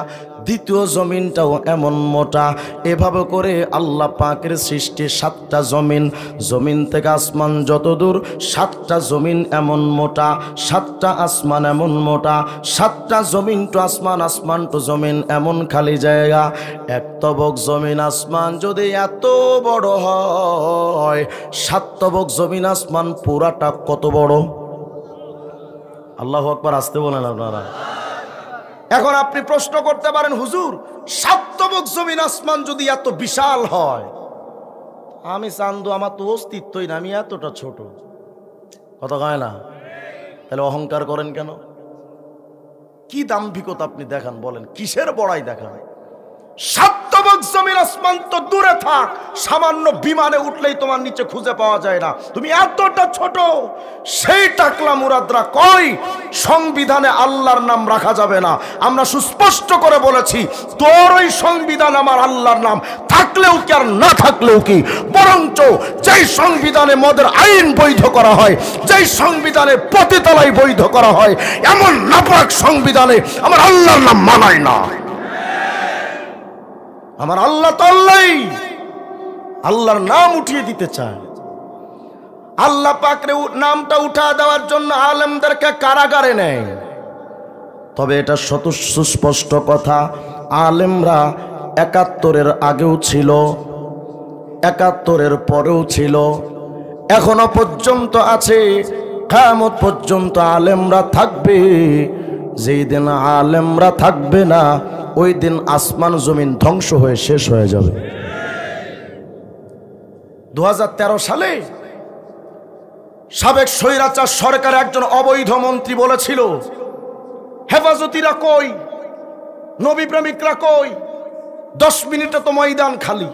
দ্বিতীয় জমিনটাও এমন মোটা। এভাবে করে আল্লাহ পাকের সৃষ্টি 7টা জমিন, জমিন থেকে আসমান যত দূর 7টা জমিন এমন মোটা, 7টা আসমান এমন মোটা, 7টা জমিন টু আসমান, আসমান টু জমিন এমন খালি জায়গা। এক তবক জমিন আসমান যদি এত বড় হয়, 7 তবক জমিন আসমান পুরাটা কত বড়? আল্লাহু আকবার, আসতে বলেন আপনারা। এখন আপনি প্রশ্ন করতে পারেন, হুজুর 7 তবক জমিন আসমান যদি এত বিশাল হয়, আমি চান্দু, আমার তো অস্তিত্বই না, আমি এতটা ছোট, কথা কয় না? তাহলে অহংকার করেন কেন? কি দাম্ভিকতা আপনি দেখান, বলেন কিসের বড়াই দেখান? 7 তবক জমিন আসমান তো দূরে থাক, সামান্য বিমানে উঠলেই তোমার নিচে খুঁজে পাওয়া যায় না, তুমি এতটা ছোট। সেই টাকলা মুরাদরা কই সংবিধানে আল্লাহর নাম রাখা যাবে না। আমরা সুস্পষ্ট করে বলেছি, তোর ওই সংবিধান আমার আল্লাহর নাম থাকলেও কি আর না থাকলেও কি, বরঞ্চ যেই সংবিধানে মদের আইন বৈধ করা হয়, যেই সংবিধানে পতিতালয় বৈধ করা হয়, এমন নাপাক সংবিধানে আমার আল্লাহর নাম মানায় না। আমার আল্লাহ তো আল্লাহই, আল্লাহর নাম উঠিয়ে দিতে চায়। আল্লাহ পাকের নামটা উঠা দেওয়ার জন্য আলেমদেরকে কারাগারে নেয়। তবে এটা সুস্পষ্ট কথা, আলেমরা ৭১-এর আগেও ছিল, ৭১-এর পরেও ছিল, এখনো পর্যন্ত আছে, কিয়ামত পর্যন্ত আলেমরা থাকবে। যেই দিন আলেমরা থাকবে না, ওই দিন আসমান জমিন ধ্বংস হয়ে শেষ হয়ে যাবে। 2013 সালে সাবেক স্বৈরাচার সরকারের একজন অবৈধ মন্ত্রী বলেছিল, হেফাজতিরা কই, নবী প্রেমিকরা কই, 10 মিনিটে তো ময়দান খালি।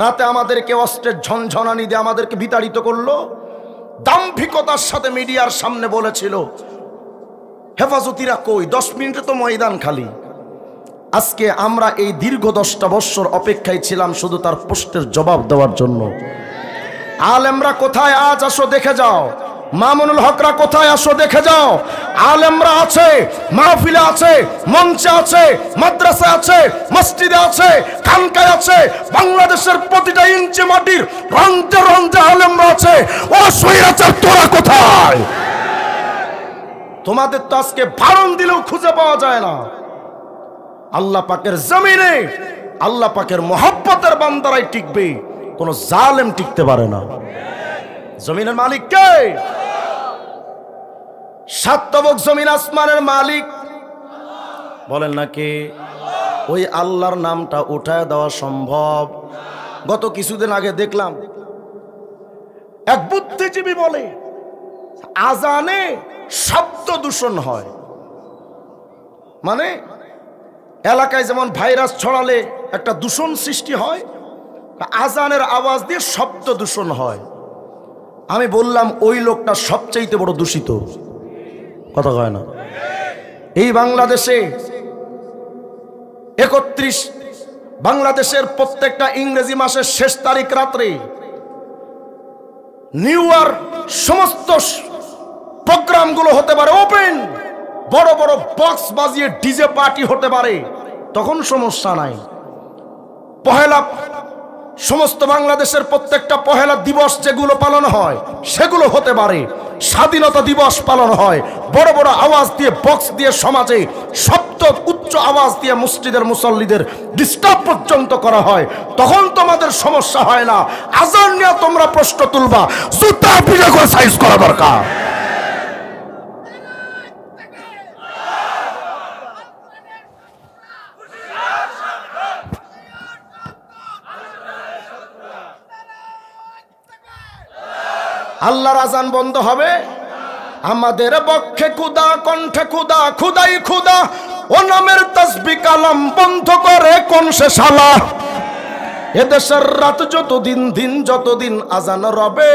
রাতে আমাদেরকে অস্ত্রের ঝনঝনানি দিয়ে আমাদেরকে বিতাড়িত করলো। দাম্ভিকতার সাথে মিডিয়ার সামনে বলেছিল, হেফাজতিরা কই, 10 মিনিটে তো ময়দান খালি। আজকে আমরা এই দীর্ঘ 10টা বছর অপেক্ষায় ছিলাম শুধু তার প্রশ্নের জবাব দেওয়ার জন্য। আলেমরা কোথায় আজ আসো দেখে যাও, মামুনুল হকরা কোথায় আসো দেখে যাও। আলেমরা আছে, মাহফিলে আছে, মঞ্চে আছে, মাদ্রাসা আছে, মসজিদে আছে, খানকায় আছে, বাংলাদেশের প্রতিটা ইঞ্চি মাটির রন্ধ্রে রন্ধ্রে আলেমরা আছে। ও স্বৈরাচার তোরা কোথায়? তোমাদের তো আজকে বারণ দিলেও খুঁজে পাওয়া যায় না। আল্লাহ পাকের জমিনে আল্লাহ পাকের মহব্বতের বান্দারাই টিকবে, কোন জালেম টিকতে পারে না। জমিনের মালিক কে? সাত তবক জমিন আসমানের মালিক বলেন না কে? ওই আল্লাহর নামটা উঠায় দেওয়া সম্ভব? গত কিছুদিন আগে দেখলাম এক বুদ্ধিজীবী বলে আজানে শব্দ দূষণ হয়, মানে এলাকায় যেমন ভাইরাস ছড়ালে একটা দূষণ সৃষ্টি হয়, আজানের আওয়াজ দিয়ে শব্দ দূষণ হয়। আমি বললাম ওই লোকটা সবচেয়ে বড় দূষিত। কথা কয় না? এই বাংলাদেশে 31 বাংলাদেশের প্রত্যেকটা ইংরেজি মাসের শেষ তারিখ রাত্রে নিউ ইয়ার সমস্ত প্রোগ্রামগুলো হতে পারে ওপেন, বড় বড় বক্স বাজিয়ে ডিজে পার্টি হতে পারে, তখন সমস্যা নাই। পহেলা সমস্ত বাংলাদেশের প্রত্যেকটা পহেলা দিবস যেগুলো পালন হয় সেগুলো হতে পারে, স্বাধীনতা দিবস পালন হয়, বড় বড় আওয়াজ দিয়ে বক্স দিয়ে সমাজে শব্দ উচ্চ আওয়াজ দিয়ে মসজিদের মুসল্লিদের ডিস্টার্ব পর্যন্ত করা হয়, তখন তোমাদের সমস্যা হয় না। আজান নিয়ে তোমরা প্রশ্ন তুলবা, জুতা পিটা করে সাইজ করা দরকার। আল্লাহর আজান বন্ধ হবে? আমাদের পক্ষে খুদা, কণ্ঠে খুদা, খুদাই খুদা, ও নামের তাসবিহ কালাম বন্ধ করে কোন সে শালা। এদেশের রাত যতদিন দিন যতদিন আজান রবে,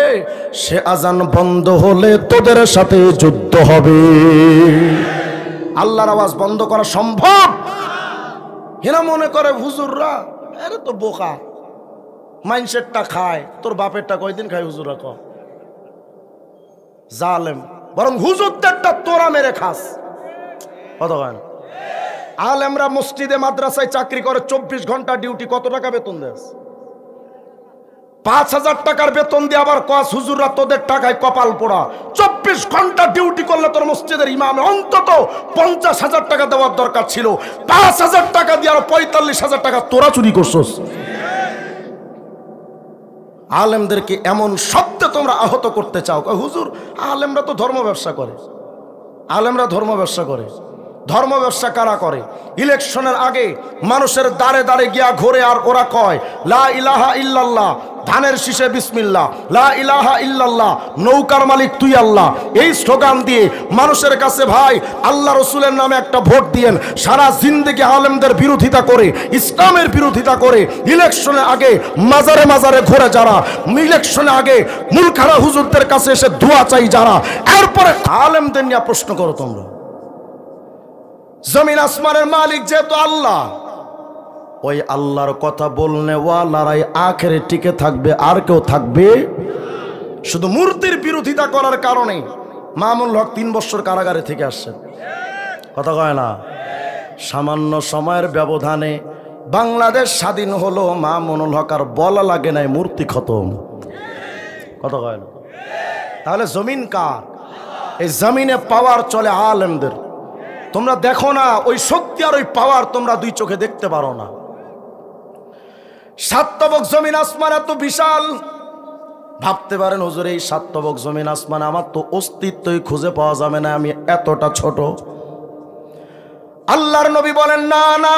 সে আজান বন্ধ হলে তোদের সাথে যুদ্ধ হবে। আল্লাহর আওয়াজ বন্ধ করা সম্ভব? এরা মনে করে হুজুররা আরে তো বোকা, মাইন্ডসেটটা খায়, তোর বাপেরটা কয়দিন খায় হুজুররা? ক জালেম, বরং হুজুরদেরটা তোরা মেরে খাস। কত গান আলেমরা মসজিদে মাদ্রাসায় চাকরি করে, 24 ঘন্টা ডিউটি, কত টাকা বেতন দেস? 5000 টাকার বেতন দিয়ে আবার কস হুজুররা তোদের টাকায় কপাল পোড়া। 24 ঘন্টা ডিউটি করলে তোর মসজিদের ইমামে অন্তত 50,000 টাকা দেওয়ার দরকার ছিল, 5000 টাকা দিয়ে আরো 45,000 টাকা তোরা চুরি করছস। আলেমদেরকে এমন শব্দে তোমরা আহত করতে চাও। হুজুর আলেমরা তো ধর্ম ব্যবসা করে। আলেমরা ধর্ম ব্যবসা করে? ধর্ম ব্যবসা কারা করে? ইলেকশনের আগে মানুষের দাঁড়ে দাঁড়ে গিয়া ঘোরে আর ওরা কয় লা ইলাহা ইল্লাল্লাহ, ধানের শীষে বিসমিল্লাহ, লা ইলাহা ইল্লাল্লাহ, নৌকার মালিক তুই আল্লাহ, এই স্লোগান দিয়ে মানুষের কাছে ভাই আল্লাহ রসুলের নামে একটা ভোট দিয়েন। সারা জিন্দেগি আলেমদের বিরোধিতা করে, ইসলামের বিরোধিতা করে, ইলেকশনের আগে মাজারে মাজারে ঘোরে যারা, ইলেকশনের আগে মুলখারা হুজুরদের কাছে এসে দোয়া চাই যারা, এরপরে আলেমদের নিয়ে প্রশ্ন করো তোমরা। জমিন আসমানের মালিক যেহেতু আল্লাহ, ওই আল্লাহর কথা বলনে ওয়ালারাই আখেরে টিকে থাকবে, আর কেউ থাকবে? শুধু মূর্তির বিরোধিতা করার কারণে মামুনুল হক 3 বছর কারাগারে থেকে আসছেন। কথা কয় না? সামান্য সময়ের ব্যবধানে বাংলাদেশ স্বাধীন হলো, মামুনুল হক আর বলা লাগে নাই, মূর্তি খতম। কথা কয় না? তাহলে জমিন কার? এই জমিনে পাওয়ার চলে আলেমদের। তোমরা দেখো না ওই শক্তি আর ওই পাওয়ার তোমরা দুই চোখে দেখতে পারো না। 7 তবক জমিন আসমান এত বিশাল, ভাবতে পারেন হুজুর এই 7 তবক জমিন আসমান আমার তো অস্তিত্বই খুঁজে পাওয়া যাবে না, আমি এতটা ছোট। আল্লাহর নবী বলেন না না,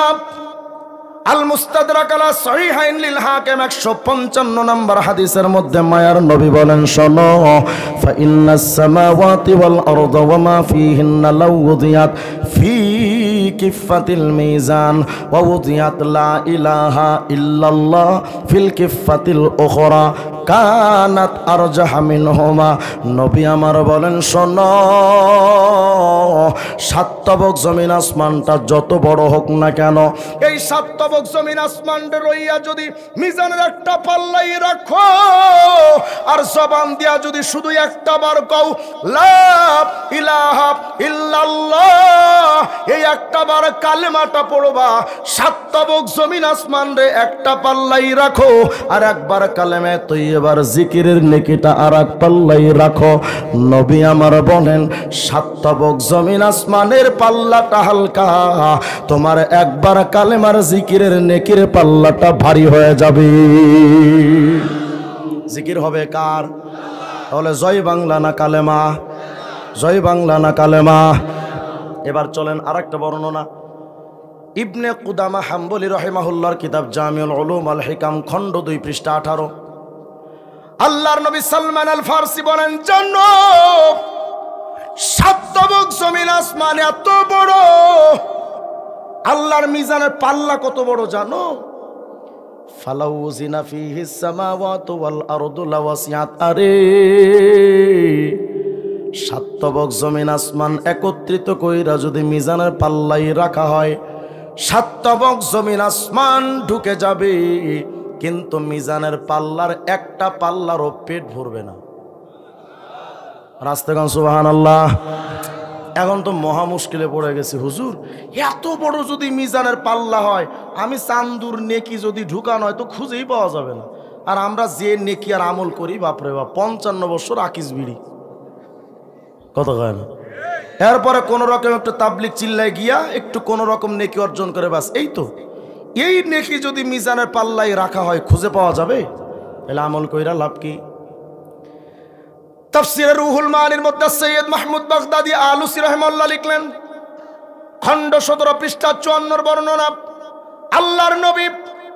আল মুস্তাদরাক আলা সহিহাইন লিল হাকিম 155 নম্বর হাদিসের মধ্যে মায়ার নবী বলেন শোনো, ফা ইন্নাস সামাওয়াতি ওয়াল আরদা ওয়া মা ফিহিন্না লাউ উদিয়াত ফি কিফাতিল মিজান ওয়া উদিয়াত লা ইলাহা ইল্লাল্লাহ ফিল কিফাতিল উখরা কানাত আরজাহা মিনহুমা। নবী আমার বলেন শোনো, 7 তবক জমিন আসমানটা যত বড় হোক না কেন, এই 7 তবক জমিন আসমানটা রইয়া যদি মিজানের একটা পাল্লাই রাখো আর জবান দিয়া যদি শুধু একটা বার কও লা ইলাহা ইল্লাল্লাহ, এই একটা বার কালেমাটা পড়বা, সাত তবক জমিন আসমান রে একটা পাল্লাই রাখো, আর একবার কালেমে তৈয়বার জিকিরের নেকিটা আর এক পাল্লাই রাখো। নবী আমার বলেন সাত তবক জমিন আসমানের পাল্লাটা হালকা, তোমার একবার কালেমার জিকিরের নেকির পাল্লাটা ভারী হয়ে যাবে। জিকির হবে কার? তাহলে জয় বাংলা না কালেমা? জয় বাংলা না কালেমা? এবার চলেন আরেকটা বর্ণনা। ইবনে কুদামা হাম্বলি রাহিমাহুল্লাহর কিতাব জামিউল উলুম আল হিকাম খণ্ড 2 পৃষ্ঠা 18, আল্লাহর নবী সালমান আল ফারসি বলেন, জানো সাত তবক জমিন আসমান এত বড়, আল্লাহর মিজানের পাল্লা কত বড় জানো? ফালাউ জিনা ফিহিস সামাওয়াতু ওয়াল আরদু লাওয়াসিআত। আরে সাত তবক জমিন আসমান একত্রিত কইরা যদি মিজানের পাল্লাই রাখা হয়, সাত তবক জমিন আসমান ঢুকে যাবে, কিন্তু মিজানের পাল্লার একটা পাল্লারও পেট ভরবে না। রাস্তাগান সুবহানাল্লাহ। এখন তো মহা মুশকিলে পড়ে গেছে, হুজুর এত বড় যদি মিজানের পাল্লা হয়, আমি চান্দুর নেকি যদি ঢুকানো হয় তো খুঁজেই পাওয়া যাবে না। আর আমরা যে নেকি আর আমল করি, বাপরে বাপ 55 বছর আকিস বিড়ি, কত হয় না। এরপরে কোন রকম একটু তাবলিগ চিল্লায় গিয়া একটু কোন রকম নেকি অর্জন করে, বাস এই তো। এই নেকি যদি মিজানের পাল্লাই রাখা হয় খুঁজে পাওয়া যাবে, তাহলে আমল কইরা লাভ কি? তাফসীরে রুহুল মানির মধ্যে সৈয়দ মাহমুদ বাগদাদি আলুসি রাহিমাহুল্লাহ লিখলেন, খণ্ড 17 পৃষ্ঠা 54 বর্ণনা, আল্লাহর নবী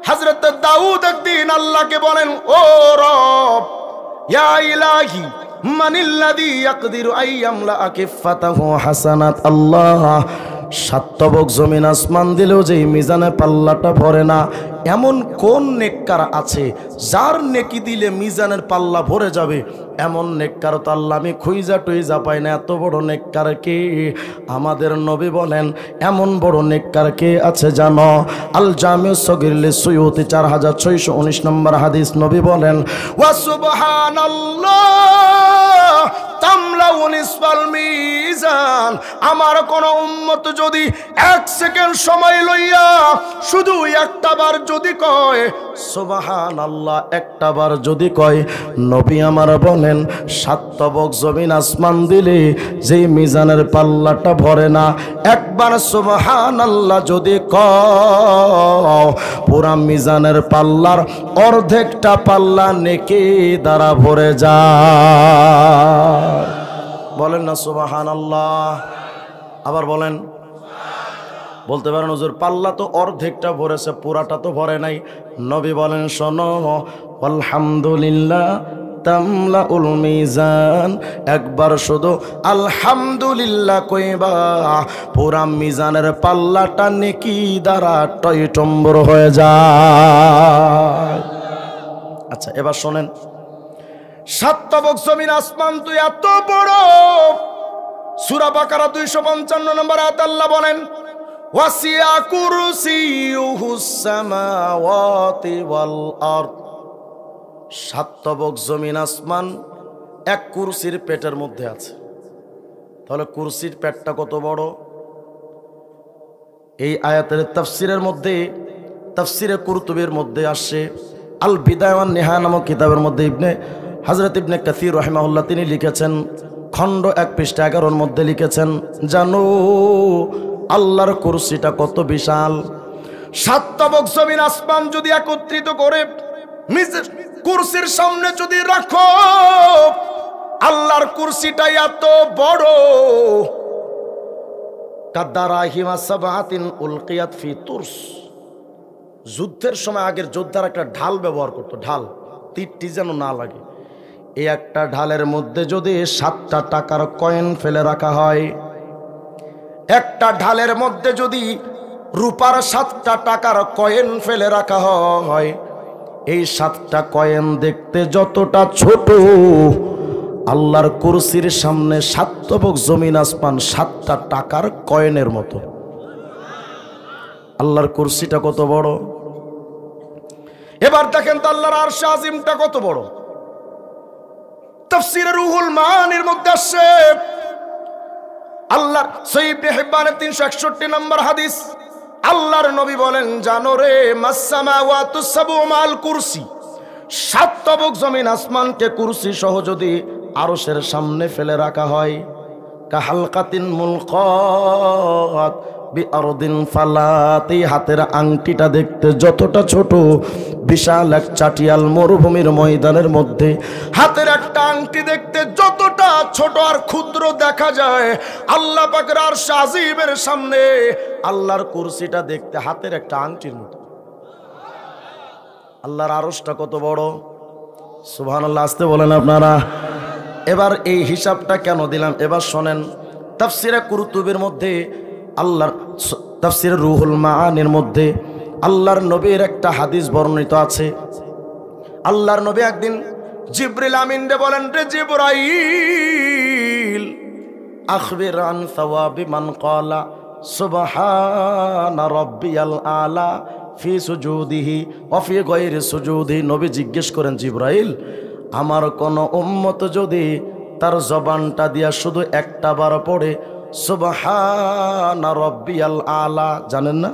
হযরত দাউদ একদিন আল্লাহকে বলেন, ও রব, ইয়া ইলাহি মানিল্লাযী ইয়াকদিরু আইয়ামলা আকিফাতাহু হাসানাত। আল্লাহ, সাত তবক জমিন আসমান দিলেও যে মিজানে পাল্লাটা ভরে না, এমন কোন নেককার আছে যার নেকি দিলে মিজানের পাল্লা ভরে যাবে? এমন নেককার তো আল্লাহ আমি খুঁজা টুইজা পাই না। এত বড় নেককার কে? আমাদের নবী বলেন এমন বড় নেককার কে আছে জানো? আল জামিউ সগীর লিসুয়ুতি 4619 নম্বর হাদিস, নবী বলেন, ওয়া সুবহানাল্লাহ তামলাউ নিসফাল মিজান। আমার কোন উম্মত যদি 1 সেকেন্ড সময় লইয়া শুধু একটা বার যদি কয় সুবহানাল্লাহ, একটা বার যদি কয়, নবী আমার বলেন সাত তবক জমিন আসমান দিলে যে মিজানের পাল্লাটা ভরে না, একবার সুবহানাল্লাহ যদি কও, পুরা মিজানের পাল্লার অর্ধেকটা পাল্লা নেকি দ্বারা ভরে যায়। বলেন না সুবহানাল্লাহ? আবার বলেন। বলতে পারেন হুজুর পাল্লা তো অর্ধেকটা ভরেছে, পুরাটা তো ভরে নাই। নবী বলেন শোনো, আলহামদুলিল্লাহ তামলাউল মিজান, একবার শুধু আলহামদুলিল্লাহ কইবা, পুরা মিজানের পাল্লাটা নেকি দ্বারা টইটম্বর হয়ে যায়। আচ্ছা এবার শোনেন, সাত তবক জমিন আসমান তুই এত বড়, সূরা বাকারা 255 নম্বর আয়াত আল্লাহ বলেন, ওয়াসিয়া কুরসিয়ুহুস সামাওয়াতি ওয়াল আরদ। সাত তবক জমিন আসমান এক কুরসির পেটের মধ্যে আছে। তাহলে কুরসির পেটটা কত বড়? এই আয়াতের তাফসীরের মধ্যে, তাফসীরে কুরতুবীর মধ্যে আসে, আল বিদায়া ওয়ান নিহায়া নামক কিতাবের মধ্যে হযরত ইবনে কাসীর রাহিমাহুল্লাহ তিনি লিখেছেন, খণ্ড 1 পৃষ্ঠা 11 মধ্যে লিখেছেন, জানো আল্লাহর কুরসিটা কত বিশাল। সাত তবক জমিন আসমান যদি একত্রিত করে কুরসির সামনে যদি রাখো, আল্লাহর কুরসিটা এত বড়, কাদারাহিমা সাবাতিন উলকিয়াত ফি তুরস। যুদ্ধের সময় আগের যোদ্ধারা একটা ঢাল ব্যবহার করতো, ঢাল, তীরটি যেন না লাগে। এই একটা ঢালের মধ্যে যদি 7টা টাকার কয়েন ফেলে রাখা হয়, একটা ঢালের মধ্যে যদি রূপার 7টা টাকার কয়েন ফেলে রাখা হয়, এই 7টা কয়েন দেখতে যতটা ছোট, আল্লাহর কুরসির সামনে সাত তবক জমিন আসমান 7টা টাকার কয়েনের মতো। আল্লাহর কুরসিটা কত বড়। এবার দেখেন তো আল্লাহর আরশ আজিমটা কত বড়। তাফসীরে রুহুল মানির মধ্যে আসে, আল্লাহর সহিহ ইবনে হিব্বানের 361 নম্বর হাদিস, আল্লাহর নবী বলেন, জানো রে মাসসামাওয়াতুস সাবউ মাল কুরসি, 7 তবক জমিন আসমানকে কুরসি সহ যদি আরশের সামনে ফেলে রাখা হয়, কাহালকাতিন মুলকাত বিআরদিন ফালাতি, হাতের আংটিটা দেখতে যতটা ছোট, বিশাল এক চাটিয়াল মরুভূমির ময়দানের মধ্যে হাতের একটা আংটি দেখতে যতটা ছোট আর ক্ষুদ্র দেখা যায়, আল্লাহ পাকের আরশ আজিমের সামনে আল্লাহর কুরসিটা দেখতে হাতের একটা আংটির মতো। আল্লাহর আরশটা কত বড়, সুবহানাল্লাহ, আসতে বলেন আপনারা। এবার এই হিসাবটা কেন দিলাম এবার শোনেন। তাফসিরে কুরতুবির মধ্যে, আল্লাহর তাফসিরে রুহুল মাআনির মধ্যে আল্লাহর নবীর একটা হাদিস বর্ণিত আছে। আল্লাহর নবী একদিন জিবরিল আমিনকে বলেন, রে জিবরাইল, আখবির আন সাওয়াবি মান ক্বালা সুবহানা রাব্বিয়াল আলা ফি সুজুদিহি ওয়া ফি গায়রি সুজুদি। নবী জিজ্ঞেস করেন, জিবরাইল, আমার কোন উম্মত যদি তার জবানটা দিয়া শুধু একটা বার পড়ে সুবহানা রাব্বিয়াল আলা, জানেন না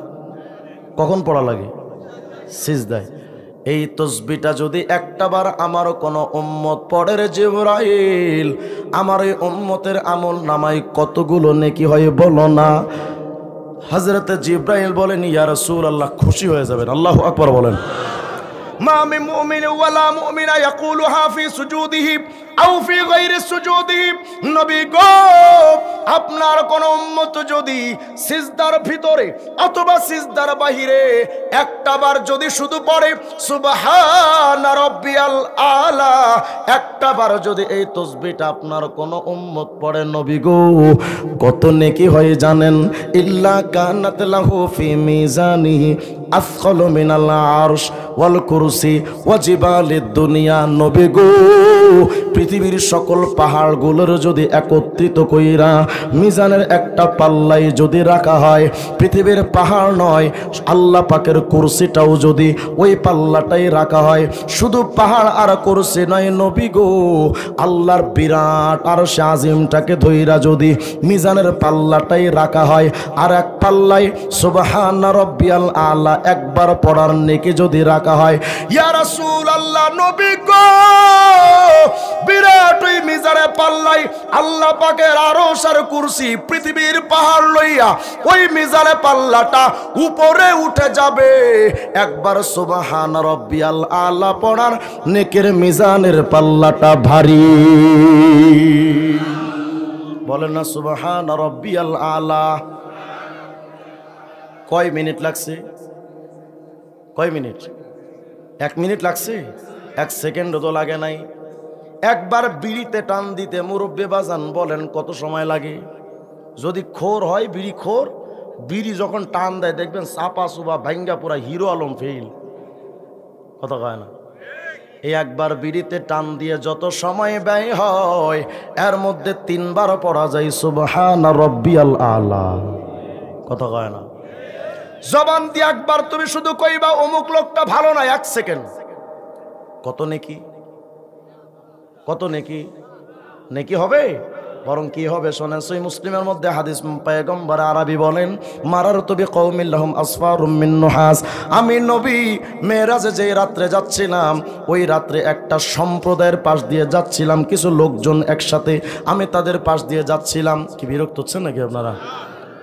কখন পড়া লাগে? সিজদায়। এই তসবিহটা যদি একটা বার আমার কোন উম্মত পড়ে রে জিবরাইল, আমার এই উম্মতের আমল নামায় কতগুলো নেকি হয় বলো না। হযরত জিবরাইল বলেন, ইয়া রাসূলুল্লাহ, খুশি হয়ে যাবেন। আল্লাহু আকবার বলেন। মা মিন মুমিন ওয়ালা মুমিনা ইয়াকুলুহা ফি সুজুদিহি আও ফি গায়রি সুজুদিহি। নবী গো, আপনার কোন উম্মত যদি সিজদার ভিতরে অথবা সিজদার বাহিরে একটা বার যদি শুধু পড়ে সুবহানা রাব্বিয়াল আলা, একটা বার যদি এই তাসবিহটা আপনার কোন উম্মত পড়ে, নবী গো, কত নেকি হয় জানেন? ইল্লা কানাত লাহু ফি মিজানিহি আসকালু মিনাল আরশ ওয়াল কুরসি ওয়া জিবালিদ দুনিয়া। নবী গো, পৃথিবীর সকল পাহাড়গুলোর যদি একত্রিত কইরা মিজানের একটা পাল্লাই যদি রাখা হয়, পৃথিবীর পাহাড় নয়, আল্লাহ পাকের কুরসিটাও যদি ওই পাল্লাটাই রাখা হয়, শুধু পাহাড় আর কুরসি নয়, নবী গো, আল্লাহর বিরাট আরশে আজিমটাকে ধইরা যদি মিজানের পাল্লাটাই রাখা হয়, আর এক পাল্লাই সুবহানা রাব্বিয়াল আলা একবার পড়ার নেকি যদি রাখা হয়, ইয়া রাসূলুল্লাহ, নবী গো, বিরাট ওই মিজানের পাল্লাই আল্লাহ পাকের আরশ আর কুরসি পৃথিবীর পাহাড় লইয়া ওই মিজানের পাল্লাটা উপরে উঠে যাবে। একবার সুবহানা রাব্বিয়াল আলা পড়ার নেকের মিজানের পাল্লাটা ভারী। বলেন না সুবহানা রাব্বিয়াল আলা। কয় মিনিট লাগছে? কয় মিনিট? 1 মিনিট লাগছে? 1 সেকেন্ডও তো লাগে নাই। একবার বিড়িতে টান দিতে মুরব্বি বাজান বলেন কত সময় লাগে? যদি খোর হয়, বিড়ি খোর, বিড়ি যখন টান দেয় দেখবেন চাপা চুপা ভাঙ্গা পুরা হিরো আলম ফেল। কথা কয় না? এই একবার বিড়িতে টান দিয়ে যত সময় ব্যয় হয়, এর মধ্যে 3 বার পড়া যায় সুবহানা রাব্বিয়াল আলা। কথা কয় না? জবান দিয়ে একবার তুমি শুধু কইবা অমুক লোকটা ভালো না, 1 সেকেন্ড, কত নেকি? কত নেকি? নেকি হবে? বরং কি হবে শোনেন। সহিহ মুসলিমের মধ্যে হাদিস, পয়গম্বর আরবি বলেন, মারারতু বিকওমিন লাহুম আসফারুম মিন নুহাস। আমি নবী মেরাজে যে রাত্রে যাচ্ছিলাম, ওই রাত্রে একটা সম্প্রদায়ের পাশ দিয়ে যাচ্ছিলাম, কিছু লোকজন একসাথে, আমি তাদের পাশ দিয়ে যাচ্ছিলাম। কি বিরক্ত হচ্ছেন নাকি আপনারা?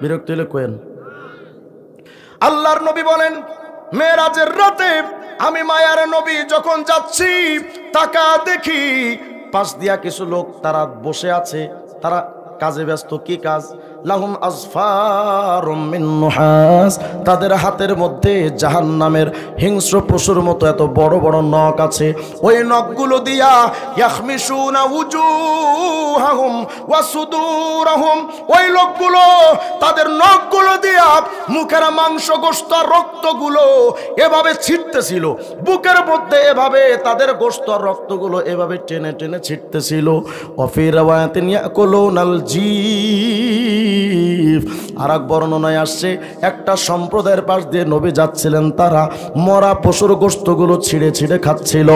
বিরক্ত হলে কোয়েন। আল্লাহর নবী বলেন, মেরাজের রাতে আমি মায়ার নবী যখন যাচ্ছি, তাকা দেখি পাশ দিয়া কিছু লোক তারা বসে আছে, তারা কাজে ব্যস্ত। কি কাজ? লাহুম আসফারুম মিন নুহাস, তাদের হাতের মধ্যে জাহান্নামের হিংস্র পশুর মতো এত বড় বড় নখ আছে। ওই নখগুলো দিয়া ইয়াখমিশুনা উজুহাহুম ওয়া সুদুরহুম, ওই লোকগুলো তাদের নখগুলো দিয়া মুখের মাংস, গোশত, রক্তগুলো এভাবে ছিটতেছিল, বুকের মধ্যে এভাবে তাদের গোশত আর রক্তগুলো এভাবে টেনে টেনে ছিটতেছিল। ওয়া ফি রাওয়ায়াতিন ইয়াকুলুনাল জি শরীফ। আর এক বর্ণনায় আসছে একটা সম্প্রদায়ের পাশ দিয়ে নবী যাচ্ছিলেন, তারা মরা পশুর গোশতগুলো ছিঁড়ে ছিঁড়ে খাচ্ছিল।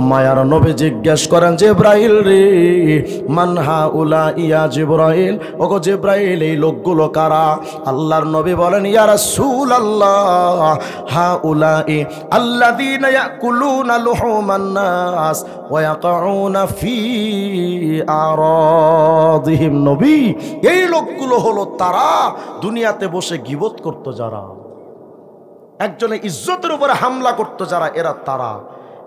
মায়ার নবী জিজ্ঞেস করেন, জিবরাইল রে, মান হাউলা ইয়া জিবরাইল, ওগো জিবরাইল এই লোকগুলো কারা? আল্লাহর নবী বলেন, ইয়া রাসূলুল্লাহ, হাউলাই আল্লাযীনা ইয়াকুলুনা লুহুমান নাস ওয়া ইয়াকাউনা ফি আরাদিহিম। নবী, এই লোকগুলো হলো তারা দুনিয়াতে বসে গীবত করত যারা, একজনের ইজ্জতের উপরে হামলা করত যারা, এরা তারা।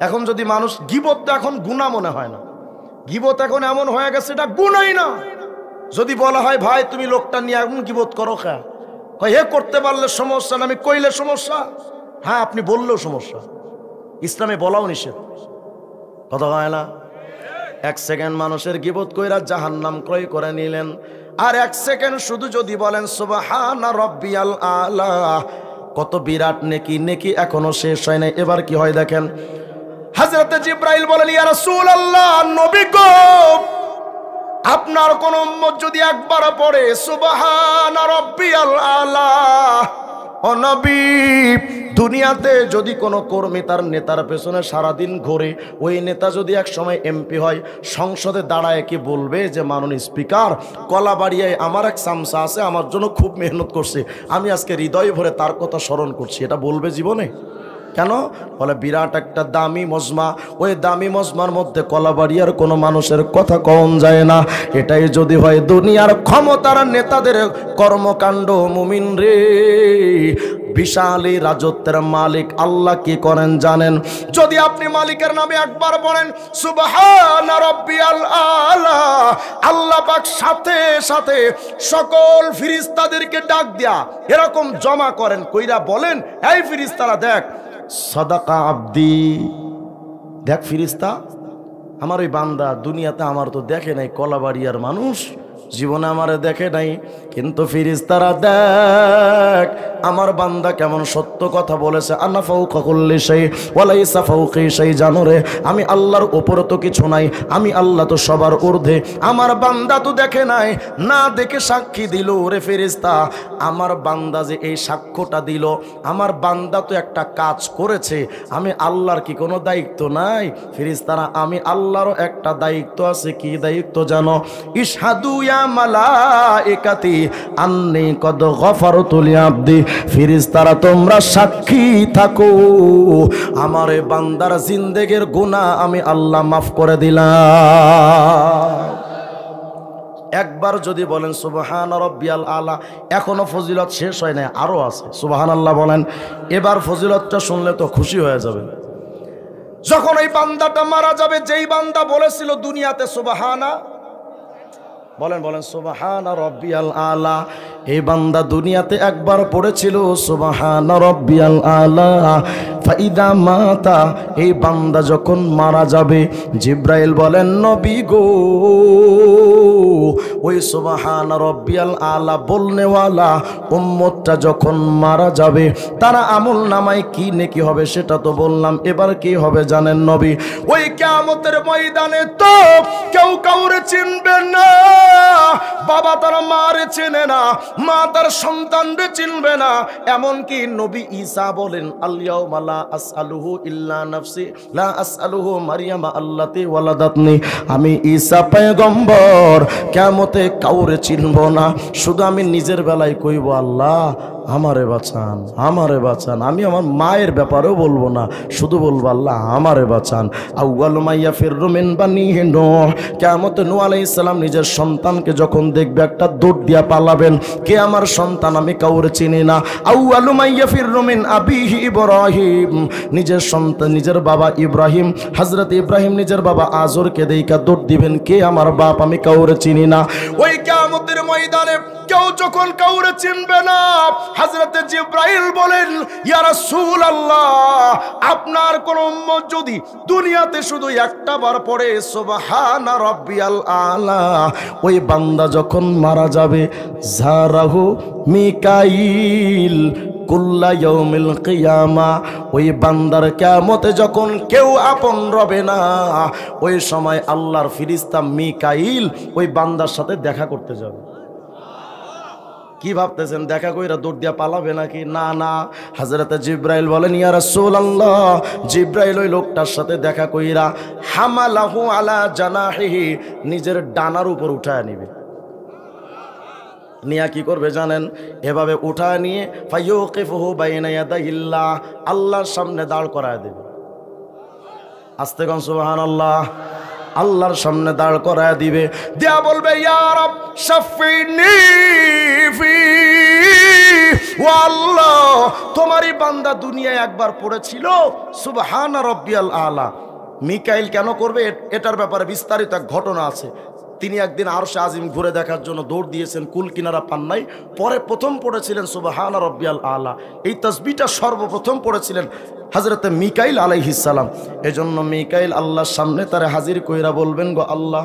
এখন যদি মানুষ গীবত, তো এখন গুনাহ মনে হয় না, গীবত এখন এমন হয়ে গেছে এটা গুনাহই না। যদি বলা হয় ভাই তুমি লোকটা নিয়ে এখন গীবত করো, কয় হে করতে পারলে সমস্যা না, আমি কইলে সমস্যা? হ্যাঁ, আপনি বললেও সমস্যা, ইসলামে বলাও নিষেধ, কথা হয় না? এক সেকেন্ড মানুষের গীবত কইরা জাহান্নাম ক্রয় করে নিলেন, আর এক সেকেন্ড শুধু যদি বলেন সুবহানা রাব্বিয়াল আলা, কত বিরাট নেকি, নেকি এখনো শেষ হয় নাই। এবার কি হয় দেখেন, হযরত জিবরাইল বলেন, ইয়া রাসূলুল্লাহ, নবী গো, আপনার কোন উম্মত যদি একবার পড়ে সুবহানা রাব্বিয়াল আলা, ও নবী, দুনিয়াতে যদি কোনো কর্মী তার নেতার পেছনে সারাদিন ঘোরে, ওই নেতা যদি এক সময় এমপি হয়, সংসদে দাঁড়ায় কি বলবে যে মাননীয় স্পিকার, কলাবাড়িয়ায় আমার এক চামচা আছে, আমার জন্য খুব মেহনত করছে, আমি আজকে হৃদয় ভরে তার কথা স্মরণ করছি, এটা বলবে জীবনে? কেন? বলে বিরাট একটা দামি মজমা, ওই দামি মজমার মধ্যে কলাবাড়িয়ার কোনো মানুষের কথা কম যায় না। এটাই যদি হয় দুনিয়ার ক্ষমতার নেতাদের কর্মকাণ্ড, মুমিন রে, বিশাল এই রাজত্বের মালিক আল্লাহ কি করেন জানেন? যদি আপনি মালিকের নামে একবার বলেন সুবহানা রাব্বিয়াল আলা, আল্লাহ পাক সাথে সাথে সকল ফেরেশতাদেরকে ডাক দিয়া এরকম জমা করেন, কইরা বলেন, এই ফেরেশতারা দেখ, সাদাকা আব্দি, দেখ ফেরেশতা, আমার ওই বান্দা দুনিয়াতে আমার তো দেখে নাই, কলাবাড়িয়ার মানুষ জীবনে আমারে দেখে নাই, কিন্তু ফেরেশতারা দেখ আমার বান্দা কেমন সত্য কথা বলেছে। আনা ফাওকা কুল্লি শাই ওয়া লাইসা ফাওকি শাই, জানো রে আমি আল্লাহর উপরে তো কিছু নাই, আমি আল্লাহ তো সবার ঊর্ধ্বে। আমার বান্দা তো দেখে নাই, না দেখে সাক্ষী দিল রে ফেরেশতা, আমার বান্দা যে এই সাক্ষ্যটা দিল, আমার বান্দা তো একটা কাজ করেছে, আমি আল্লাহর কি কোনো দায়িত্ব নাই? ফেরেশতারা, আমি আল্লাহরও একটা দায়িত্ব আছে। কি দায়িত্ব জানো? ইশহাদু ইয়া মালাইকাতি আন্নী কদ গফারতু লিআবদি, ফেরেশতারা তোমরা সাক্ষী থাকো, আমার এই বান্দার জিন্দেগির গুনাহ আমি আল্লাহ মাফ করে দিলাম। একবার যদি বলেন সুবহান রাব্বিয়াল আলা, এখনো ফজিলত শেষ হয় না, আরো আছে, সুবহানাল্লাহ বলেন। এবার ফজিলতটা শুনলে তো খুশি হয়ে যাবেন। যখন এই বান্দাটা মারা যাবে, যেই বান্দা বলেছিল দুনিয়াতে সুবহানা, বলেন বলেন সুবহানা রাব্বিয়াল আলা, এই বান্দা দুনিয়াতে একবার পড়েছিল সুবহানা রাব্বিয়াল আলা, ফাইদা মাতা, এই বান্দা যখন মারা যাবে, জিবরাইল বলেন, নবী গো, ওই সুবহানা রাব্বিয়াল আলা বলনেওয়ালা উম্মতটা যখন মারা যাবে, তারা আমল নামায় কি নেকি হবে সেটা তো বললাম, এবার কি হবে জানেন নবী? ওই কিয়ামতের ময়দানে তো কেউ কাউরে চিনবে না, বাবা তার মারে চেনে না, মা তার সন্তানরে চিনবে না। এমনকি নবী ঈসা বলেন, আল-ইয়াউমা লা আসআলুহু ইল্লা নাফসি লা আসআলুহু মারইয়ামা আল্লাতী ওয়ালাদাতনি, আমি ঈসা পয়গম্বর কিয়ামতে কাউরে চিনব না, শুধু আমি নিজের বেলায় কইব, আল্লাহ আমারে বাঁচান, আমারে বাঁচান। আমি আমার মায়ের ব্যাপারেও বলবো না, শুধু বলবো আল্লাহ আমারে বাঁচান। আউয়ালু মা ইয়াফিররু মিন বানিহি নূহ, কিয়ামতে নূহ আলাইহিস সালাম নিজের সন্তানকে যখন দেখবে একটা দৌড় দিয়া পালাবেন, কে আমার সন্তান, আমি কাউরে চিনি না। আউয়ালু মা ইয়াফিররু মিন আবিহি ইব্রাহিম, নিজের সন্তান, নিজের বাবা ইব্রাহিম, হযরত ইব্রাহিম নিজের বাবা আজরকে দেইকা দৌড় দিবেন, কে আমার বাপ, আমি কাউরে চিনি না। ওই কিয়ামতের ময়দানে কেউ যখন কাউরে চিনবে না, হযরত জিবরাইল বলেন, ইয়া রাসূলুল্লাহ, আপনার কোন উম্মত যদি দুনিয়াতে শুধু একটা বার পড়ে সুবহানা রাব্বিয়াল আলা, ওই বান্দা যখন মারা যাবে, জারাহু মিকাইল কুল্লা ইয়াউমিল কিয়ামা, ওই বান্দার কিয়ামতে যখন কেউ আপন রবে না, ওই সময় আল্লাহর ফেরেশতা মিকাইল ওই বান্দার সাথে দেখা করতে যাবে। কি ভাবতেছেন দেখা কইরা দৌড় দিয়া পালাবে নাকি? না না, হযরত জিব্রাইল বলেন ইয়া রাসূলুল্লাহ, জিব্রাইল ওই লোকটার সাথে দেখা কইরা হামালাহু আলা জানাহিহি, নিজের ডানার উপর উঠায় নিবে। নিয়া কি করবে জানেন? এভাবে উঠায় নিয়ে ফায়ুকিফুহু বাইনা ইয়াদাইল্লাহ, আল্লাহর সামনে দাঁড় করায় দেবে। আস্তে কোন সুবহানাল্লাহ। আল্লাহর সামনে দাঁড় করায় দিবে, দিয়া বলবে ইয়া রব শাফিনি ফি, ও আল্লাহ তোমারই বান্দা দুনিয়ায় একবার পড়েছিল সুবহানা রাব্বিয়াল আলা। মিকাইল কেন করবে এটার ব্যাপারে বিস্তারিত এক ঘটনা আছে। তিনি একদিন আরশে আজিম ঘুরে দেখার জন্য দৌড় দিয়েছেন, কুল কিনারা পান নাই, পরে প্রথম পড়েছিলেন সুবহানা রাব্বিয়াল আলা। এই তাসবিহটা সর্বপ্রথম পড়েছিলেন হযরতে মিকাইল আলাইহিস সালাম। এজন্য মিকাইল আল্লাহর সামনে তারে হাজির কইরা বলবেন, গো আল্লাহ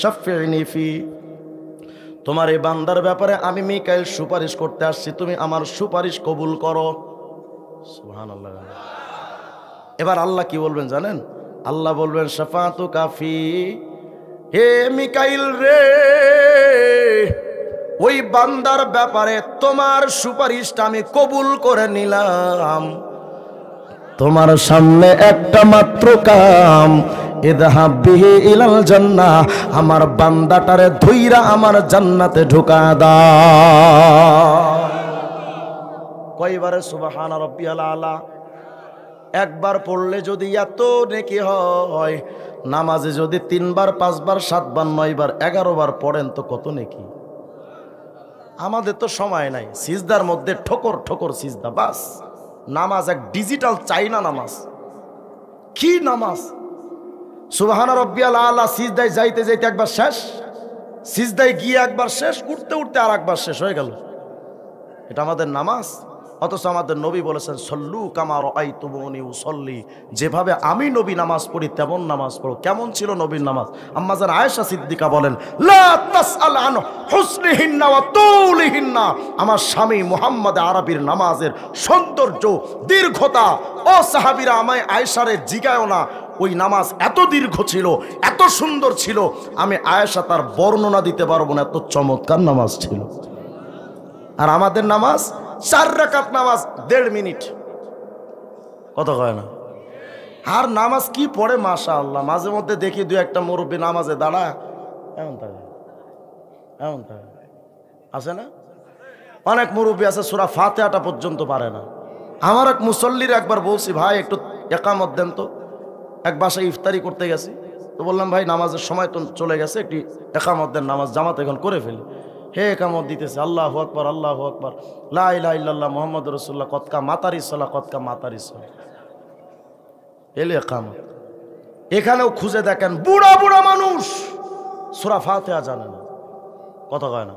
শাফিনি ফি, তোমার এই বান্দার ব্যাপারে আমি মিকাইল সুপারিশ করতে আসছি, তুমি আমার সুপারিশ কবুল করো। সুবহানাল্লাহ। এবার আল্লাহ কি বলবেন জানেন? আল্লাহ বলবেন শাফাতু কাফি, হে মিকাইল রে, ওই বান্দার ব্যাপারে তোমার সুপারিশটা আমি কবুল করে নিলাম। তোমার সামনে একটা মাত্র কাম, ইযহাব বিহি ইলাল জান্নাহ, আমার বান্দাটারে ধইরা আমার জান্নাতে ঢোকা দাও। কয়বারে সুবহানা রাব্বিয়াল আলা? একবার পড়লে যদি এত নেকি হয়, নামাজে যদি 3 বার 5 বার 7 বার 9 বার 11 বার পড়েন তো কত নেকি। আমাদের তো সময় নাই, সিজদার মধ্যে ঠোকর ঠোকর সিজদা, বাস। নামাজ এক ডিজিটাল চাইনা নামাজ। কি নামাজ! সুবহানা রাব্বিয়াল আলা সিজদায় যাইতে যাইতে একবার শেষ, সিজদায় গিয়ে একবার শেষ, উঠতে উঠতে আর একবার শেষ হয়ে গেল। এটা আমাদের নামাজ? অথচ আমাদের নবী বলেছেন সল্লু কামা রাআইতুমুনি উসাল্লি, যেভাবে আমি নবী নামাজ পড়ি তেমন নামাজ পড়ো। কেমন ছিল নবীর নামাজ? আম্মা জান আয়েশা সিদ্দিকা বলেন লা তাসআল আন হুসনিহিন্না ওয়া তুলিহিন্না, আমার স্বামী মুহাম্মদ আরবির নামাজের সৌন্দর্য দীর্ঘতা ও সাহাবীরা আমায় আয়েশারে জিগায়ও না, ওই নামাজ এত দীর্ঘ ছিল, এত সুন্দর ছিল, আমি আয়েশা তার বর্ণনা দিতে পারবো না, এত চমৎকার নামাজ ছিল। আর আমাদের নামাজ 4 রাকাত নামাজ 1.5 মিনিট, কত হয় না? আর নামাজ কি পড়ে মাশাআল্লাহ। মাঝে মধ্যে দেখি 2-1টা মুরব্বী নামাজে দাঁড়া এমন থাকে, এমন থাকে, আছে না? অনেক মুরব্বী আছে সূরা ফাতিহাটা পর্যন্ত পারে না। আমার এক মুসল্লির একবার বলছি, ভাই একটু একামত দেন তো। এক বাসায় ইফতারি করতে গেছি, তো বললাম ভাই নামাজের সময় তো চলে গেছে, একটি একামত দেন, নামাজ জামাত এখন করে ফেলি। হে একামত দিতেছে, আল্লাহু আকবার আল্লাহু আকবার লা ইলাহা ইল্লাল্লাহ মুহাম্মাদুর রাসূলুল্লাহ কতকা মাতারি সালাহ কতকা মাতারি সালাহ, এলে একামত। এখানেও খুঁজে দেখেন বুড়া বুড়া মানুষ সূরা ফাতিহা জানে না, কথা কয় না।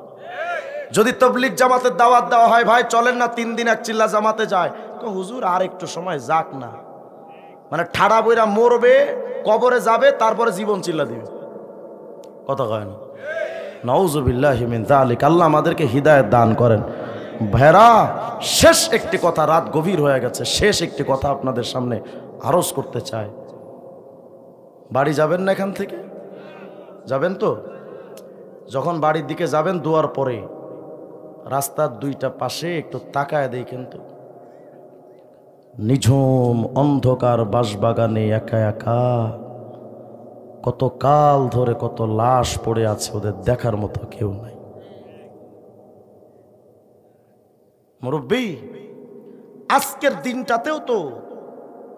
যদি তাবলীগ জামাতের দাওয়াত দেওয়া হয়, ভাই চলেন না 3 দিন এক চিল্লা জামাতে যায়, তো হুজুর আর একটু সময় যাক না, মানে ঠাড়া বইরা মরবে, কবরে যাবে, তারপরে জীবন চিল্লা দিবে, কথা কয় না। নাউযুবিল্লাহি মিন যালিক। আল্লাহ আমাদেরকে হিদায়াত দান করেন। ভাইরা, শেষ একটি কথা, রাত গভীর হয়ে গেছে, শেষ একটি কথা আপনাদের সামনে আরজ করতে চাই। বাড়ি যাবেন না এখান থেকে? যাবেন তো? যখন বাড়ির দিকে যাবেন দুয়ার পরে রাস্তার 2টা পাশে একটু তাকায় দেখেন তো, নিঝুম অন্ধকার বাঁশবাগানে একা একা কত কাল ধরে কত লাশ পড়ে আছে, ওদের দেখার মতো কেউ নাই। মুরব্বী, আজকের দিনটাতেও তো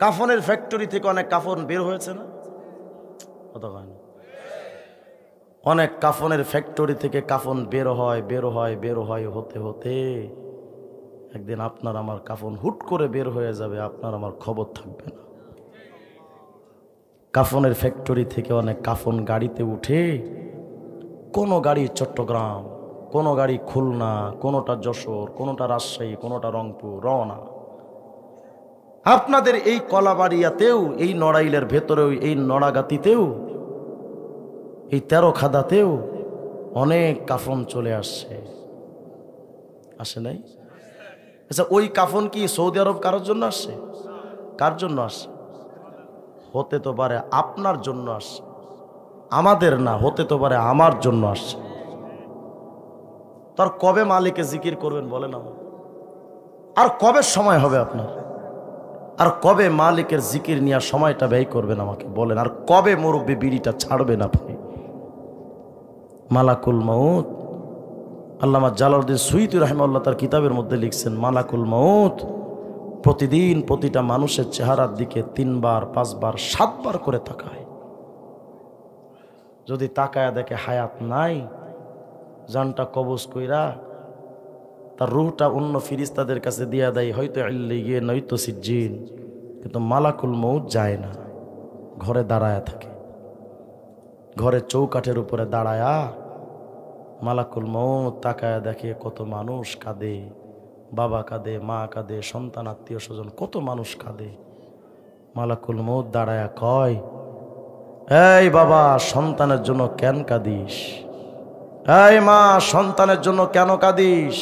কাফনের ফ্যাক্টরি থেকে অনেক কাফন বের হয়েছে না? কথা হয় না? অনেক কাফনের ফ্যাক্টরি থেকে কাফন বের হয় বের হয় বের হয়, হতে হতে একদিন আপনার আমার কাফন হুট করে বের হয়ে যাবে, আপনার আমার খবর থাকবে না। কাফনের ফ্যাক্টরি থেকে অনেক কাফন গাড়িতে উঠে, কোনো গাড়ি চট্টগ্রাম, কোনো গাড়ি খুলনা, কোনোটা যশোর, কোনোটা রাজশাহী, কোনোটা রংপুর রওনা। আপনাদের এই কলাবাড়িয়াতেও, এই নড়াইলের ভেতরেও, এই নড়াগাতিতেও, এই 13 খাদাতেও অনেক কাফন চলে আসছে, আসে নাই? আচ্ছা, ওই কাফন কি সৌদি আরব কারোর জন্য আসছে? কার জন্য আসছে? হতে তো পারে আপনার জন্য আসছে, আমাদের না, হতে তো পারে আমার জন্য আসছে। তার কবে মালিকে জিকির করবেন বলেন আমার? আর কবে সময় হবে আপনার? আর কবে মালিকের জিকির নিয়ে সময়টা ব্যয় করবেন আমাকে বলেন? আর কবে মুরব্বি বিড়িটা ছাড়বেন আপনি? মালাকুল মউত, আল্লামা জালালউদ্দিন সুয়ুতী রাহিমাহুল্লাহ তার কিতাবের মধ্যে লিখছেন, মালাকুল মউত প্রতিদিন প্রতিটা মানুষের চেহারার দিকে 3 বার 5 বার 7 বার করে তাকায়। যদি তাকায় দেখে হায়াত নাই, জানটা কবজ কইরা তার রূহটা অন্য ফিরিস্তাদের কাছে দিয়া দেয়, হয়তো ইল্লিয়িন নয়তো সিজ্জিন। কিন্তু মালাকুল মউত যায় না, ঘরে দাঁড়ায়া থাকে। ঘরে চৌকাঠের উপরে দাঁড়ায়া মালাকুল মউত তাকায়া দেখে কত মানুষ কাঁদে, বাবা কাঁদে, মা কাঁদে, সন্তান আত্মীয় স্বজন কত মানুষ কাঁদে। মালাকুল মউত দাঁড়ায়া কয়, এই বাবা সন্তানের জন্য কেন কাঁদিস? এই মা সন্তানের জন্য কেন কাঁদিস?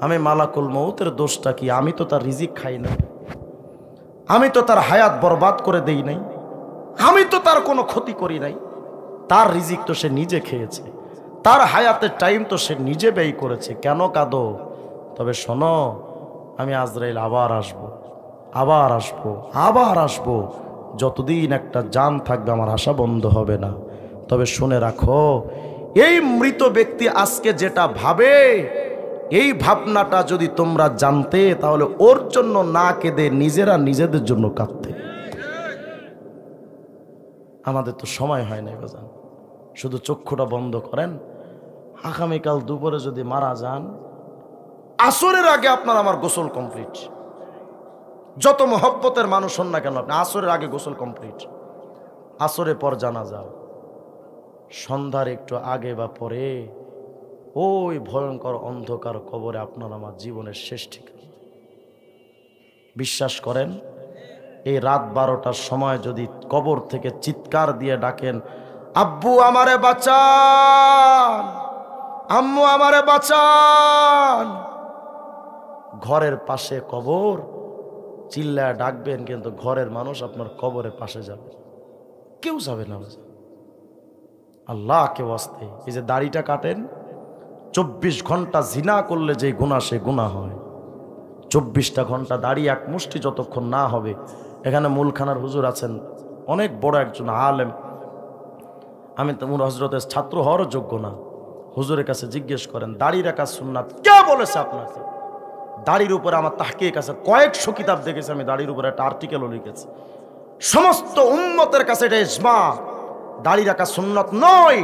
আমি মালাকুল মউতের দোষটা কি? আমি তো তার রিজিক খাই নাই, আমি তো তার হায়াত বরবাদ করে দেই নাই, আমি তো তার কোনো ক্ষতি করি নাই। তার রিজিক তো সে নিজে খেয়েছে, তার হায়াতের টাইম তো সে নিজে ব্যয় করেছে। কেন কাঁদো? তবে শোনো, আমি আজরাইল আবার আসবো, আবার আসবো, আবার আসবো। যতদিন একটা জান থাকবে আমার আশা বন্ধ হবে না। তবে শুনে রাখো, এই মৃত ব্যক্তি আজকে যেটা ভাবে, এই ভাবনাটা যদি তোমরা জানতে, তাহলে ওর জন্য না কেঁদে নিজেরা নিজেদের জন্য কাঁদতে। আমাদের তো সময় হয় না বাজান, শুধু চক্ষুটা বন্ধ করেন। আগামীকাল দুপুরে যদি মারা যান, আসরের আগে আপনার আমার গোসল কমপ্লিট। যত মহব্বতের মানুষ হন না কেন, আপনি আসরের আগে গোসল কমপ্লিট। আসরের পর জানাজা, সন্ধ্যার একটু আগে বা পরে ওই ভয়ঙ্কর অন্ধকার কবরে আপনার আমার জীবনের শেষ ঠিকানা। বিশ্বাস করেন, এই রাত 12টার সময় যদি কবর থেকে চিৎকার দিয়ে ডাকেন, আব্বু আমারে বাঁচান, আম্মু আমারে বাঁচান, ঘরের পাশে কবর, চিল্লায় ডাকবেন, কিন্তু ঘরের মানুষ আপনার কবরের পাশে যাবে, কেউ যাবে না। আল্লাহকে ওয়াস্তে, এই যে দাড়িটা কাটেন, 24 ঘন্টা জিনা করলে যে গুনাহ, সে গুনাহ হয়। 24টা ঘন্টা দাড়ি এক মুষ্টি যতক্ষণ না হবে। এখানে মূলখানার হুজুর আছেন, অনেক বড় একজন আলেম, আমি তো হজরতের ছাত্র হওয়ারও যোগ্য না। হুজুরের কাছে জিজ্ঞেস করেন, দাড়ি রাখা সুন্নাত কে বলেছে আপনাকে? দাড়ির উপরে আমার তাহকিক আছে, কয়েকশো কিতাব দেখেছি আমি, দাড়ির উপরে একটা আর্টিকেলও লিখেছি। সমস্ত উম্মতের কাছে এটা ইজমা, দাড়ি রাখা সুন্নাত নয়,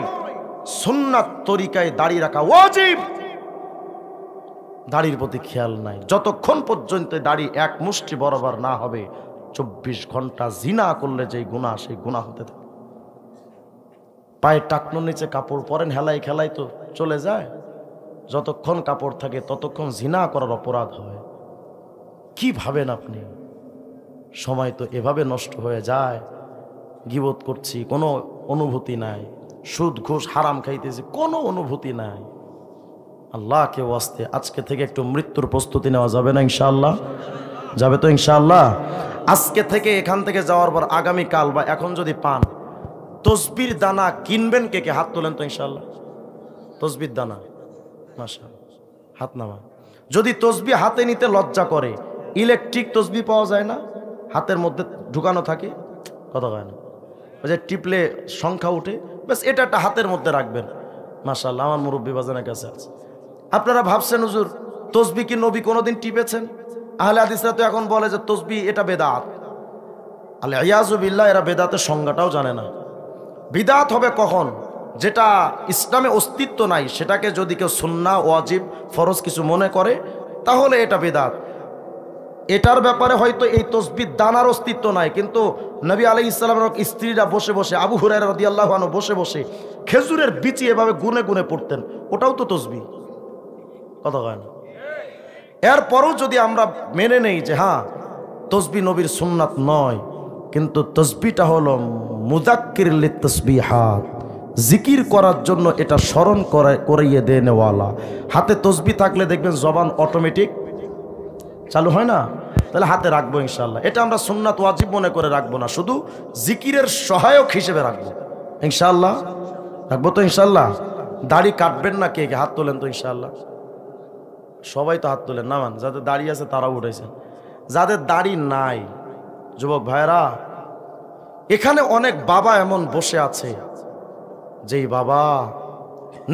সুন্নাত তরিকায় দাড়ি রাখা ওয়াজিব। দাড়ির প্রতি খেয়াল নাই, যতক্ষণ পর্যন্ত দাড়ি এক মুষ্টি বরাবর না হবে, 24 ঘন্টা জিনা করলে যে গুনাহ, সেই গুনাহ হতে থাকে। পায়ে টাকনোর নিচে কাপড় পরেন, হেলাই খেলাই তো চলে যায়, যতক্ষণ কাপড় থাকে ততক্ষণ জিনা করার অপরাধ হয়। কি ভাবেন আপনি? সময় তো এভাবে নষ্ট হয়ে যায়। গীবত করছি, কোনো অনুভূতি নাই, সুদ ঘুষ হারাম খাইতেছি, কোনো অনুভূতি নাই। আল্লাহকে ওয়াস্তে আজকে থেকে একটু মৃত্যুর প্রস্তুতি নেওয়া যাবে না? ইনশাআল্লাহ যাবে তো ইনশাআল্লাহ। আজকে থেকে এখান থেকে যাওয়ার পর আগামীকাল বা এখন যদি পান, তসবির দানা কিনবেন। কে কে হাত তোলেন তো ইনশাআল্লাহ। তসবির দানা, মাশাআল্লাহ, হাত নামা। যদি তসবি হাতে নিতে লজ্জা করে, ইলেকট্রিক তসবি পাওয়া যায় না, হাতের মধ্যে ঢুকানো থাকে, কথা হয় না, ওই যে টিপলে সংখ্যা উঠে, ব্যাস এটা একটা হাতের মধ্যে রাখবেন। মাশাআল্লাহ, আমার মুরব্বী বাজানের কাছে আছে। আপনারা ভাবছেন হুজুর তসবি কি নবী কোনোদিন টিপেছেন? আহলে হাদিসরা তো এখন বলে যে তসবি এটা বেদাত। আল্লাহ ইয়াজু বিল্লাহ, এরা বেদাতের সংজ্ঞাটাও জানে না। বিদাত হবে কখন? যেটা ইসলামে অস্তিত্ব নাই, সেটাকে যদি কেউ সুন্নাহ ওয়াজিব ফরজ কিছু মনে করে, তাহলে এটা বেদাত। এটার ব্যাপারে হয়তো এই তসবির দানার অস্তিত্ব নাই, কিন্তু নবী আলাইহিস সালামের স্ত্রীরা বসে বসে, আবু হুরায়রা রাদিয়াল্লাহু আনহু বসে বসে খেজুরের বিচি এভাবে গুনে গুনে পড়তেন, ওটাও তো তসবি, কথা হয় না। এরপরও যদি আমরা মেনে নেই যে হ্যাঁ তসবি নবীর সুন্নাত নয়, কিন্তু তসবিটা হলো মুযাক্কির লিত-তাসবিহাত, জিকির করার জন্য এটা স্মরণ করাইয়ে দেনেওয়ালা। হাতে তসবি থাকলে দেখবেন জবান অটোমেটিক চালু হয় না? তাহলে হাতে রাখবো ইনশাআল্লাহ। এটা আমরা সুন্নাত ওয়াজিব মনে করে রাখবো না, শুধু জিকিরের সহায়ক হিসেবে রাখবো ইনশাআল্লাহ। রাখবো তো ইনশাআল্লাহ। দাড়ি কাটবেন না কে কে? হাত তোলেন তো ইনশাআল্লাহ। সবাই তো হাত তোলেন, নামান। যাদের দাড়ি আছে তারাও উঠেছেন। যাদের দাড়ি নাই, যুবক ভাইরা, এখানে অনেক বাবা এমন বসে আছে যেই বাবা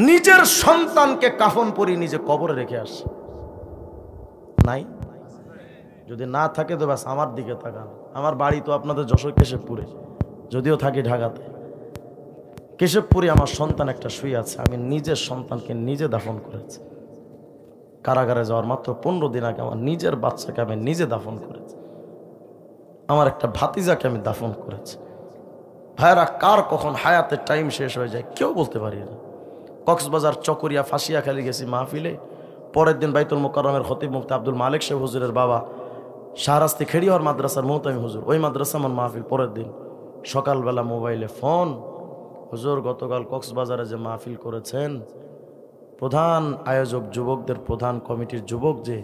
নিজের সন্তানকে কাফন পরিয়ে নিজে কবরে রেখে আসে। নাই? যদি না থাকে তো ব্যাস আমার দিকে তাকান। আমার বাড়ি তো আপনাদের যশোর কেশবপুরে, যদিও থাকি ঢাকাতে। কেশবপুরে আমার সন্তান একটা শুয়ে আছে, আমি নিজের সন্তানকে নিজে দাফন করেছি। কারাগারে যাওয়ার মাত্র 15 দিন আগে আমার নিজের বাচ্চাকে আমি নিজে দাফন করেছি। আমার একটা ভাতিজাকে আমি দাফন করেছি। ভাইরা, কার কখন হায়াতের টাইম শেষ হয়ে যায় কেউ বলতে পারি না। কক্সবাজার, চকরিয়া, ফাঁসিয়াখালী গেছি মাহফিলে। পরের দিন বাইতুল মোকাররমের খতিব মুফতি আব্দুল মালিক সাহেব হুজুরের বাবা, শাহরাস্তি খেড়িহর মাদ্রাসার মুহতামি হুজুর, ওই মাদ্রাসা আমার মাহফিল। পরের দিন সকালবেলা মোবাইলে ফোন, হুজুর গতকাল কক্সবাজারে যে মাহফিল করেছেন, প্রধান আয়োজক যুবকদের প্রধান কমিটির যুবক যে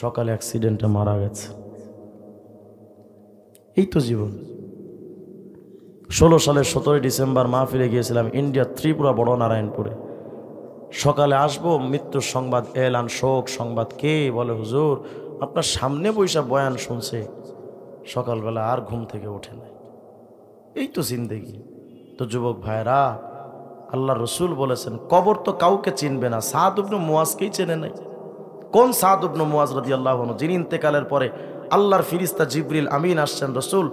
সকালে অ্যাক্সিডেন্টে মারা গেছে। এই তো জীবন। 16 সালের 17 ডিসেম্বর মাহফিলে গিয়েছিলাম ইন্ডিয়া, ত্রিপুরা, বড় নারায়ণপুরে। সকালে আসবো, মৃত্যুর সংবাদ এলান, শোক সংবাদ। কে বলে, হুজুর আপনার সামনে বৈশা বয়ান শুনছে, সকালবেলা আর ঘুম থেকে ওঠে নাই। এই তো জিন্দেগি। তো যুবক ভাইরা, আল্লাহ রসুল বলেছেন কবর তো কাউকে চিনবে না। সাদ ইবনে মুয়াজকেই চেনে নাই। কোন সাদ ইবনে মুয়াজ রাদিয়াল্লাহু আনহু, যিনি ইন্তেকালের পরে আল্লাহর ফিরিস্তা জিবরিল আমিন আসছেন, রসুল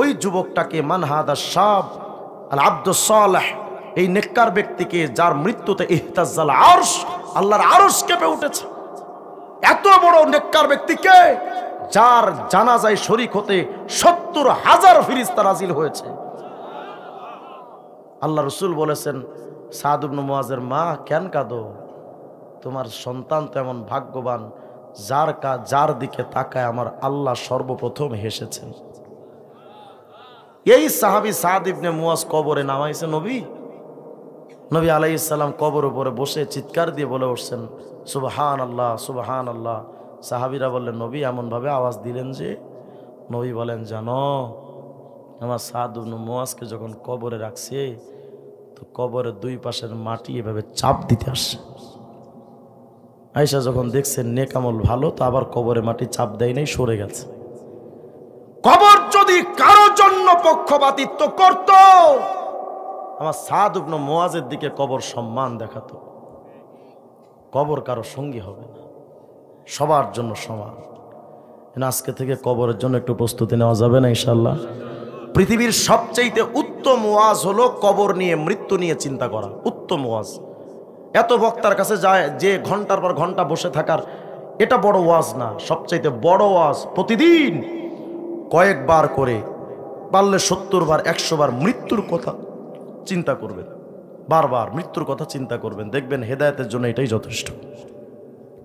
ওই যুবকটাকে মান হাদা শাব আল আব্দুস সালেহ, এই নেককার ব্যক্তিকে যার মৃত্যুতে ইহতাজ্জাল আরশ, আল্লাহর আরশ কেঁপে উঠেছে। এত বড় নেককার ব্যক্তিকে যার জানাজায় শরীক হতে 70,000 ফেরেশতা নাজিল হয়েছে। আল্লাহ রসুল বলেছেন, সাদ ইবনে মুয়াজের মা, কেন কাঁদো? তোমার সন্তান তো এমন ভাগ্যবান যার দিকে তাকায় আমার আল্লাহ সর্বপ্রথম হেসেছেন। এই সাহাবী সাদ ইবনে মুয়াজ কবরে নামাইছে নবী আলাইহিস সালাম কবর উপরে বসে চিৎকার দিয়ে বলে উঠছেন, সুবহানাল্লাহ সুবহানাল্লাহ। সাহাবীরা বললেন, নবী এমন ভাবে আওয়াজ দিলেন যে? নবী বলেন, জানো আমার সাদ ইবনে মুয়াজকে যখন কবরে রাখছে, তো কবরের দুই পাশের মাটি এভাবে চাপ দিতে আসছে। আয়েশা যখন দেখছেন নেক আমল ভালো, তো আবার কবরে মাটি চাপ দেয় নাই, সরে গেছে। কবর যদি কারো জন্য পক্ষপাতিত্ব করত, আমার সাদ ইবনে মুয়াজের দিকে কবর সম্মান দেখাতো। কবর কারো সঙ্গী হবে না, সবার জন্য সমান। আজকে থেকে কবরের জন্য একটু প্রস্তুতি নেওয়া যাবে না ইনশাআল্লাহ? পৃথিবীর সবচেয়ে উত্তম ওয়াজ হলো কবর নিয়ে, মৃত্যু নিয়ে চিন্তা করা। উত্তম ওয়াজ। এত বক্তার কাছে যায় যে ঘন্টার পর ঘন্টা বসে থাকার, এটা বড় ওয়াজ না। সবচাইতে বড় ওয়াজ প্রতিদিন কয়েকবার করে, পারলে 70 বার 100 বার মৃত্যুর কথা চিন্তা করবেন। বারবার মৃত্যুর কথা চিন্তা করবেন, দেখবেন হেদায়েতের জন্য এটাই যথেষ্ট।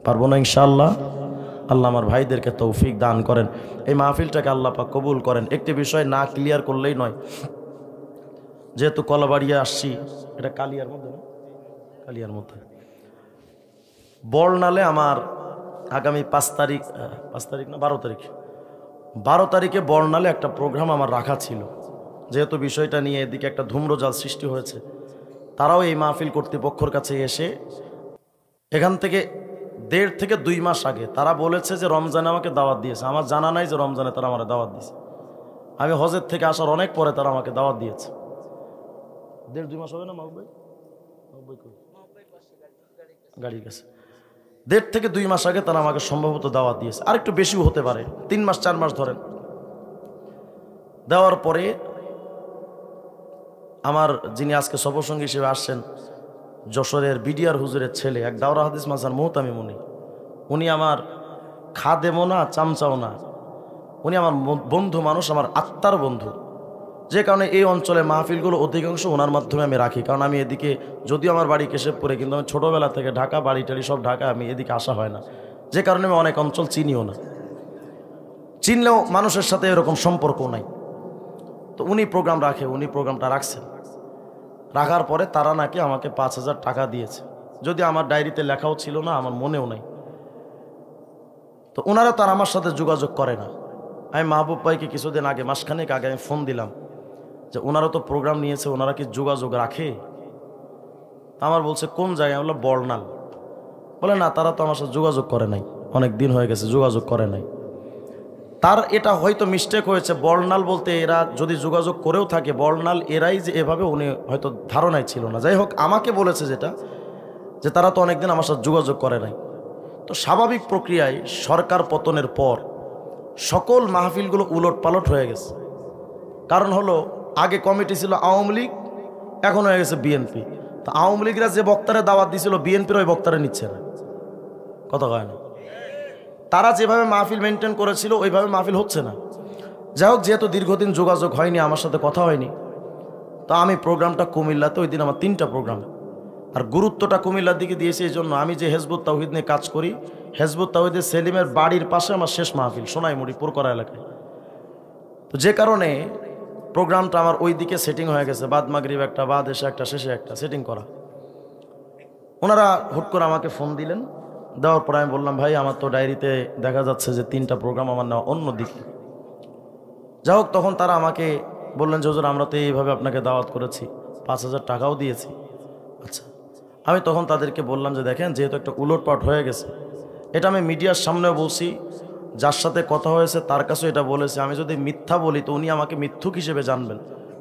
পারবো না ইনশাআল্লাহ? আল্লাহ আমার ভাইদেরকে তৌফিক দান করেন, এই মাহফিলটাকে আল্লাহ পাক কবুল করেন। একটি বিষয় না ক্লিয়ার করলেই নয়। যেহেতু কলাবাড়িয়া আসছি, এটা কালিয়ার মধ্যে না, কালিয়ার মধ্যে বর্ণালে আমার আগামী 5 তারিখ না 12 তারিখে বর্ণালে একটা প্রোগ্রাম আমার রাখা ছিল। যেহেতু বিষয়টা নিয়ে এদিকে একটা ধূম্রজাল সৃষ্টি হয়েছে, তারাও এই মাহফিল কর্তৃপক্ষের কাছে এসে এখান থেকে 1.5 থেকে 2 মাস আগে তারা বলেছে যে রমজানে আমাকে দাওয়াত দিয়েছে। আমার জানা নাই যে রমজানে তারা আমার দাওয়াত দিয়েছে। আমি হজের থেকে আসার অনেক পরে তারা আমাকে দাওয়াত দিয়েছে। 1.5-2 মাস হবে না মাহবুব ভাই? গাড়ি গেছে। 1.5 থেকে 2 মাস আগে তারা আমাকে সম্ভবত দাওয়াত দিয়েছে, আর একটু বেশিও হতে পারে, 3 মাস 4 মাস ধরেন। দেওয়ার পরে আমার যিনি আজকে সফরসঙ্গী হিসেবে আসছেন, যশোরের বিডিআর হুজুরের ছেলে, এক দাওরা হাদিস মাজার মুহতামি মুনি, উনি আমার খাদেমও না, চামচাও না, উনি আমার বন্ধু মানুষ, আমার আত্মার বন্ধু। যে কারণে এই অঞ্চলে মাহফিলগুলো অধিকাংশ ওনার মাধ্যমে আমি রাখি। কারণ আমি এদিকে, যদিও আমার বাড়ি কেশবপুরে, কিন্তু আমি ছোটোবেলা থেকে ঢাকা, বাড়ি টাড়ি সব ঢাকা, আমি এদিকে আসা হয় না। যে কারণে আমি অনেক অঞ্চল চিনিও না, চিনলেও মানুষের সাথে এরকম সম্পর্ক নাই। তো উনি প্রোগ্রাম রাখে, উনি প্রোগ্রামটা রাখছেন। রাখার পরে তারা নাকি আমাকে 5,000 টাকা দিয়েছে, যদি আমার ডায়েরিতে লেখাও ছিল না, আমার মনেও নাই। তো ওনারা তার আমার সাথে যোগাযোগ করে না। আমি মাহবুব ভাইকে কিছুদিন আগে, মাসখানেক আগে আমি ফোন দিলাম যে ওনারা তো প্রোগ্রাম নিয়েছে, ওনারা কি যোগাযোগ রাখে? আমার বলছে কোন জায়গায়? বললো বর্ণাল। বলে না, তারা তো আমার সাথে যোগাযোগ করে নাই, অনেক দিন হয়ে গেছে যোগাযোগ করে নাই। তার এটা হয়তো মিস্টেক হয়েছে। বর্ণাল বলতে এরা যদি যোগাযোগ করেও থাকে, বর্ণাল এরাই যে এভাবে, উনি হয়তো ধারণায় ছিল না। যাই হোক, আমাকে বলেছে যেটা, যে তারা তো অনেকদিন আমার সাথে যোগাযোগ করে নাই। তো স্বাভাবিক প্রক্রিয়ায় সরকার পতনের পর সকল মাহফিলগুলো উলট পালট হয়ে গেছে। কারণ হলো, আগে কমিটি ছিল আওয়ামী লীগ, এখন হয়ে গেছে বিএনপি। তো আওয়ামী লীগরা যে বক্তারে দাওয়াত দিয়েছিল, বিএনপির ওই বক্তারে নিচ্ছে না। কথা কয় না। তারা যেভাবে মাহফিল মেনটেন করেছিল ওইভাবে মাহফিল হচ্ছে না। যাই হোক, যেহেতু দীর্ঘদিন যোগাযোগ হয়নি, আমার সাথে কথা হয়নি, তো আমি প্রোগ্রামটা কুমিল্লাতে, ওই দিন আমার 3টা প্রোগ্রাম, আর গুরুত্বটা কুমিল্লার দিকে দিয়েছি। এই জন্য আমি যে হেজবুত তাওহীদ নিয়ে কাজ করি, হেজবুত তাওহীদের সেলিমের বাড়ির পাশে আমার শেষ মাহফিল, সোনাইমুড়ি পুরকরা এলাকায়। তো যে কারণে প্রোগ্রামটা আমার ওই দিকে সেটিং হয়ে গেছে, বাদ মাগরিব একটা, বাদ এসে একটা, শেষে একটা, সেটিং করা। ওনারা হুট করে আমাকে ফোন দিলেন, দেওয়ার পর আমি বললাম, ভাই আমার তো ডায়েরিতে দেখা যাচ্ছে যে 3টা প্রোগ্রাম আমার নেওয়া অন্য দিকে। যাই হোক, তখন তারা আমাকে বললেন যে হুজুর, আমরা তো এইভাবে আপনাকে দাওয়াত করেছি, 5,000 টাকাও দিয়েছি। আচ্ছা, আমি তখন তাদেরকে বললাম যে দেখেন, যেহেতু একটা উলটপাট হয়ে গেছে, এটা আমি মিডিয়ার সামনেও বলছি, যার সাথে কথা হয়েছে তার কাছেও এটা বলেছি। আমি যদি মিথ্যা বলি তো উনি আমাকে মিথ্যুক হিসেবে জানবেন,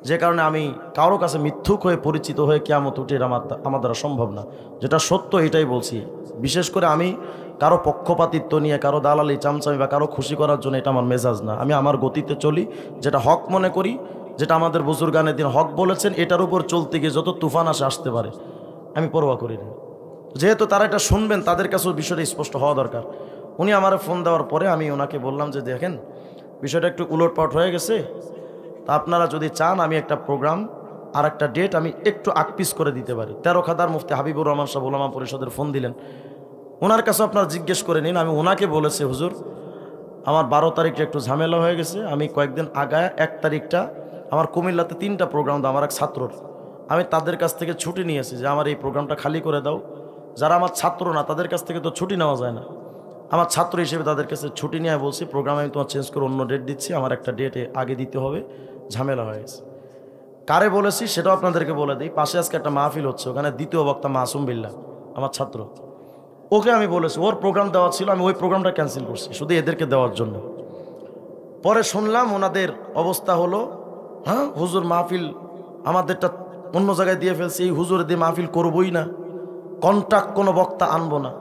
যে কারণে আমি কারো কাছে মিথ্যুক হয়ে পরিচিত হয়ে কিয়ামত উঠে আমার দ্বারা সম্ভব না। যেটা সত্য এটাই বলছি। বিশেষ করে আমি কারো পক্ষপাতিত্ব নিয়ে, কারো দালালি চামচামি বা কারো খুশি করার জন্য, এটা আমার মেজাজ না। আমি আমার গতিতে চলি, যেটা হক মনে করি, যেটা আমাদের বুজুর্গানের দিন হক বলেছেন, এটার উপর চলতে গিয়ে যত তুফান আসতে পারে আমি পরোয়া করি না। যেহেতু তারা এটা শুনবেন, তাদের কাছেও বিষয়টা স্পষ্ট হওয়া দরকার। উনি আমার ফোন দেওয়ার পরে আমি ওনাকে বললাম যে দেখেন, বিষয়টা একটু উলটপালট হয়ে গেছে, তা আপনারা যদি চান আমি একটা প্রোগ্রাম আর একটা ডেট আমি একটু আকপিস করে দিতে পারি। 13 খাদার মুফতি হাবিবুর রহমান সাহেব উলামা পরিষদের ফোন দিলেন, ওনার কাছে আপনারা জিজ্ঞেস করে নিন। আমি ওনাকে বলেছি, হুজুর আমার 12 তারিখটা একটু ঝামেলা হয়ে গেছে, আমি কয়েকদিন আগায় 1 তারিখটা আমার কুমিল্লাতে 3টা প্রোগ্রাম দাও, আমার এক ছাত্রর, আমি তাদের কাছ থেকে ছুটি নিয়েছি যে আমার এই প্রোগ্রামটা খালি করে দাও। যারা আমার ছাত্র না তাদের কাছ থেকে তো ছুটি নেওয়া যায় না, আমার ছাত্র হিসেবে তাদের কাছে ছুটি নিয়ে বলছি প্রোগ্রাম আমি তোমার চেঞ্জ করে অন্য ডেট দিচ্ছি, আমার একটা ডেটে আগে দিতে হবে, ঝামেলা হয়ে গেছে। কারে বলেছি সেটাও আপনাদেরকে বলে দিই। পাশে আজকে একটা মাহফিল হচ্ছে, ওখানে দ্বিতীয় বক্তা মাসুম বিল্লাহ, আমার ছাত্র, ওকে আমি বলেছি, ওর প্রোগ্রাম দেওয়া ছিল, আমি ওই প্রোগ্রামটা ক্যান্সেল করছি শুধু এদেরকে দেওয়ার জন্য। পরে শুনলাম ওনাদের অবস্থা হলো, হ্যাঁ হুজুর মাহফিল আমাদেরটা অন্য জায়গায় দিয়ে ফেলছে, এই হুজুরে দিয়ে মাহফিল করবই না, কন্ট্রাক্ট কোনো বক্তা আনবো না।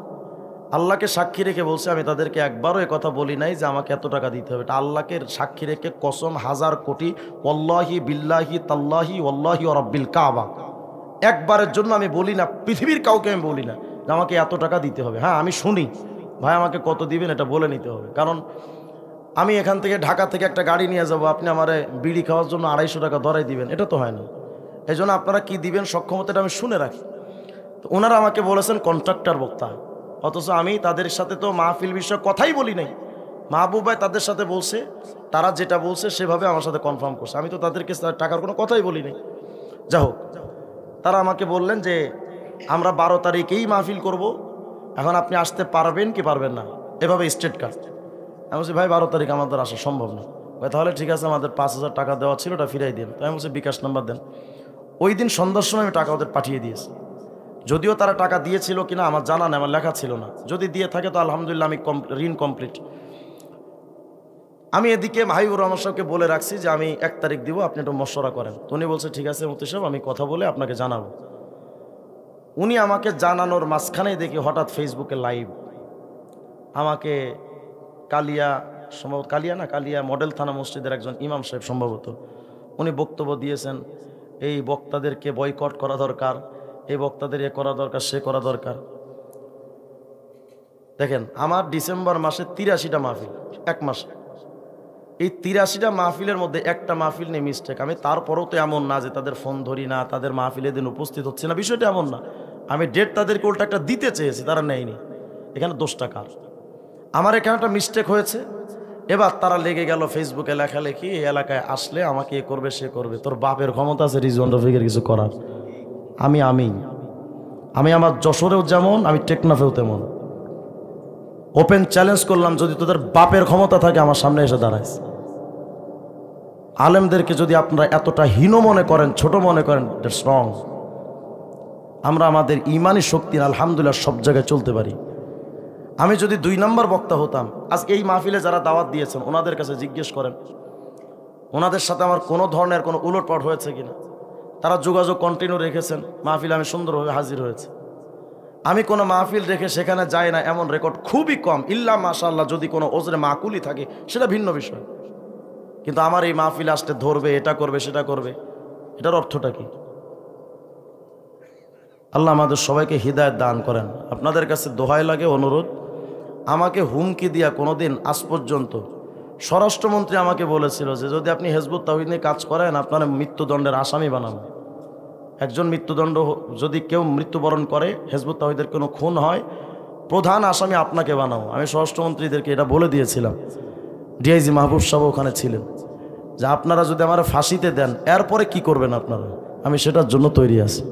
আল্লাহকে সাক্ষী রেখে বলছে, আমি তাদেরকে একবারও এ কথা বলি নাই যে আমাকে এত টাকা দিতে হবে। এটা আল্লাহকে সাক্ষী রেখে কসম 1000 কোটি, ওয়াল্লাহি বিল্লাহি তাল্লাহি ওয়াল্লাহি ওয়া রাব্বিল কাবা, একবারের জন্য আমি বলি না, পৃথিবীর কাউকে আমি বলি না যে আমাকে এত টাকা দিতে হবে। হ্যাঁ আমি শুনি, ভাই আমাকে কত দিবেন এটা বলে নিতে হবে, কারণ আমি এখান থেকে ঢাকা থেকে একটা গাড়ি নিয়ে যাব, আপনি আমারে বিড়ি খাওয়ার জন্য 250 টাকা ধরাই দিবেন, এটা তো হয় না। এই জন্য আপনারা কি দিবেন সক্ষমতাটা আমি শুনে রাখি। তো ওনারা আমাকে বলেছেন কন্ট্রাক্টর বক্তা, অথচ আমি তাদের সাথে তো মাহফিল বিষয়ে কথাই বলি নাই। মাহবুব ভাই তাদের সাথে বলছে, তারা যেটা বলছে সেভাবে আমার সাথে কনফার্ম করছে, আমি তো তাদেরকে টাকার কোনো কথাই বলি নাই। যা হোক, তারা আমাকে বললেন যে আমরা 12 তারিখেই মাহফিল করব, এখন আপনি আসতে পারবেন কি পারবেন না, এভাবে স্টেট কার্ড। আমি বলছি ভাই 12 তারিখ আমাদের আসা সম্ভব না। ভাই তাহলে ঠিক আছে, আমাদের 5000 টাকা দেওয়া ছিল ওটা ফিরাই দিন। তাই আমি বলছি বিকাশ নাম্বার দেন। ওই দিন সন্ধ্যার সময় আমি টাকা ওদের পাঠিয়ে দিয়েছি, যদিও তারা টাকা দিয়েছিল কিনা আমার জানা নেই, আমার লেখা ছিল না, যদি দিয়ে থাকে তো আলহামদুলিল্লাহ, আমি ঋণ কমপ্লিট। আমি এদিকে হাবিবুর রহমান সাহেবকে বলে রাখছি যে আমি 1 তারিখ দিব, আপনি একটু মশওয়ারা করেন। তো উনি বলছে ঠিক আছে মুফতি সাহেব, আমি কথা বলে আপনাকে জানাবো। উনি আমাকে জানানোর মাঝখানেই দেখি হঠাৎ ফেসবুকে লাইভ, আমাকে কালিয়া, সম্ভবত কালিয়া না, কালিয়া মডেল থানা মসজিদের একজন ইমাম সাহেব সম্ভবত, উনি বক্তব্য দিয়েছেন, এই বক্তাদেরকে বয়কট করা দরকার, এই বক্তাদের এ করা দরকার, সে করা দরকার। দেখেন আমার ডিসেম্বর মাসে 83টা মাহফিল, এক মাসে, এই 83টা মাহফিলের মধ্যে একটা মাহফিল নেই মিস্টেক। আমি তারপরেও তো এমন না যে তাদের ফোন ধরি না, তাদের মাহফিলে দিন উপস্থিত হচ্ছে না, বিষয়টা এমন না। আমি ডেট তাদেরকে উল্টা একটা দিতে চেয়েছি, তারা নেয়নি, এখানে দোষটা কার? আমার এখানে একটা মিস্টেক হয়েছে। এবার তারা লেগে গেল ফেসবুকে লেখালেখি, এই এলাকায় আসলে আমাকে এ করবে সে করবে। তোর বাপের ক্ষমতা আছে রিজওয়ান রফিকের কিছু করার? আমি আমার যশোরেও যেমন, আমি টেকনাফেও তেমন। ওপেন চ্যালেঞ্জ করলাম, যদি তোদের বাপের ক্ষমতা থাকে আমার সামনে এসে দাঁড়াইস। আলেমদেরকে যদি আপনারা এতটা হীন মনে করেন, ছোট মনে করেন, দ্যাটস রং। আমরা আমাদের ইমানি শক্তি আলহামদুলিল্লাহ সব জায়গায় চলতে পারি। আমি যদি 2 নম্বর বক্তা হতাম, আজ এই মাহফিলে যারা দাওয়াত দিয়েছেন ওনাদের কাছে জিজ্ঞেস করেন ওনাদের সাথে আমার কোনো ধরনের কোনো উলটপাট হয়েছে কিনা। তারা যোগাযোগ কন্টিনিউ রেখেছেন, মাহফিলে আমি সুন্দরভাবে হাজির হয়েছে। আমি কোনো মাহফিল রেখে সেখানে যাই না এমন রেকর্ড খুবই কম, ইল্লা মাশাআল্লাহ যদি কোনো ওজরে মাকুলি থাকে সেটা ভিন্ন বিষয়। কিন্তু আমার এই মাহফিলে আসতে ধরবে, এটা করবে, সেটা করবে, এটার অর্থটা কি? আল্লাহ আমাদের সবাইকে হিদায়াত দান করেন। আপনাদের কাছে দোহাই লাগে, অনুরোধ, আমাকে হুমকি দিয়া কোনোদিন আজ পর্যন্ত স্বরাষ্ট্রমন্ত্রী আমাকে বলেছিল যে যদি আপনি হিজবুত তাওহীদ নিয়ে কাজ করেন আপনার মৃত্যুদণ্ডের আসামি বানাবো। একজন মৃত্যুদণ্ড যদি কেউ মৃত্যুবরণ করে, হিজবুত তাওহীদের কোনো খুন হয়, প্রধান আসামি আপনাকে বানাবো। আমি স্বরাষ্ট্রমন্ত্রীদেরকে এটা বলে দিয়েছিলাম, ডিআইজি মাহবুব সাহেব ওখানে ছিলেন, যে আপনারা যদি আমার ফাঁসিতে দেন এরপরে কি করবেন আপনারা, আমি সেটার জন্য তৈরি আছি।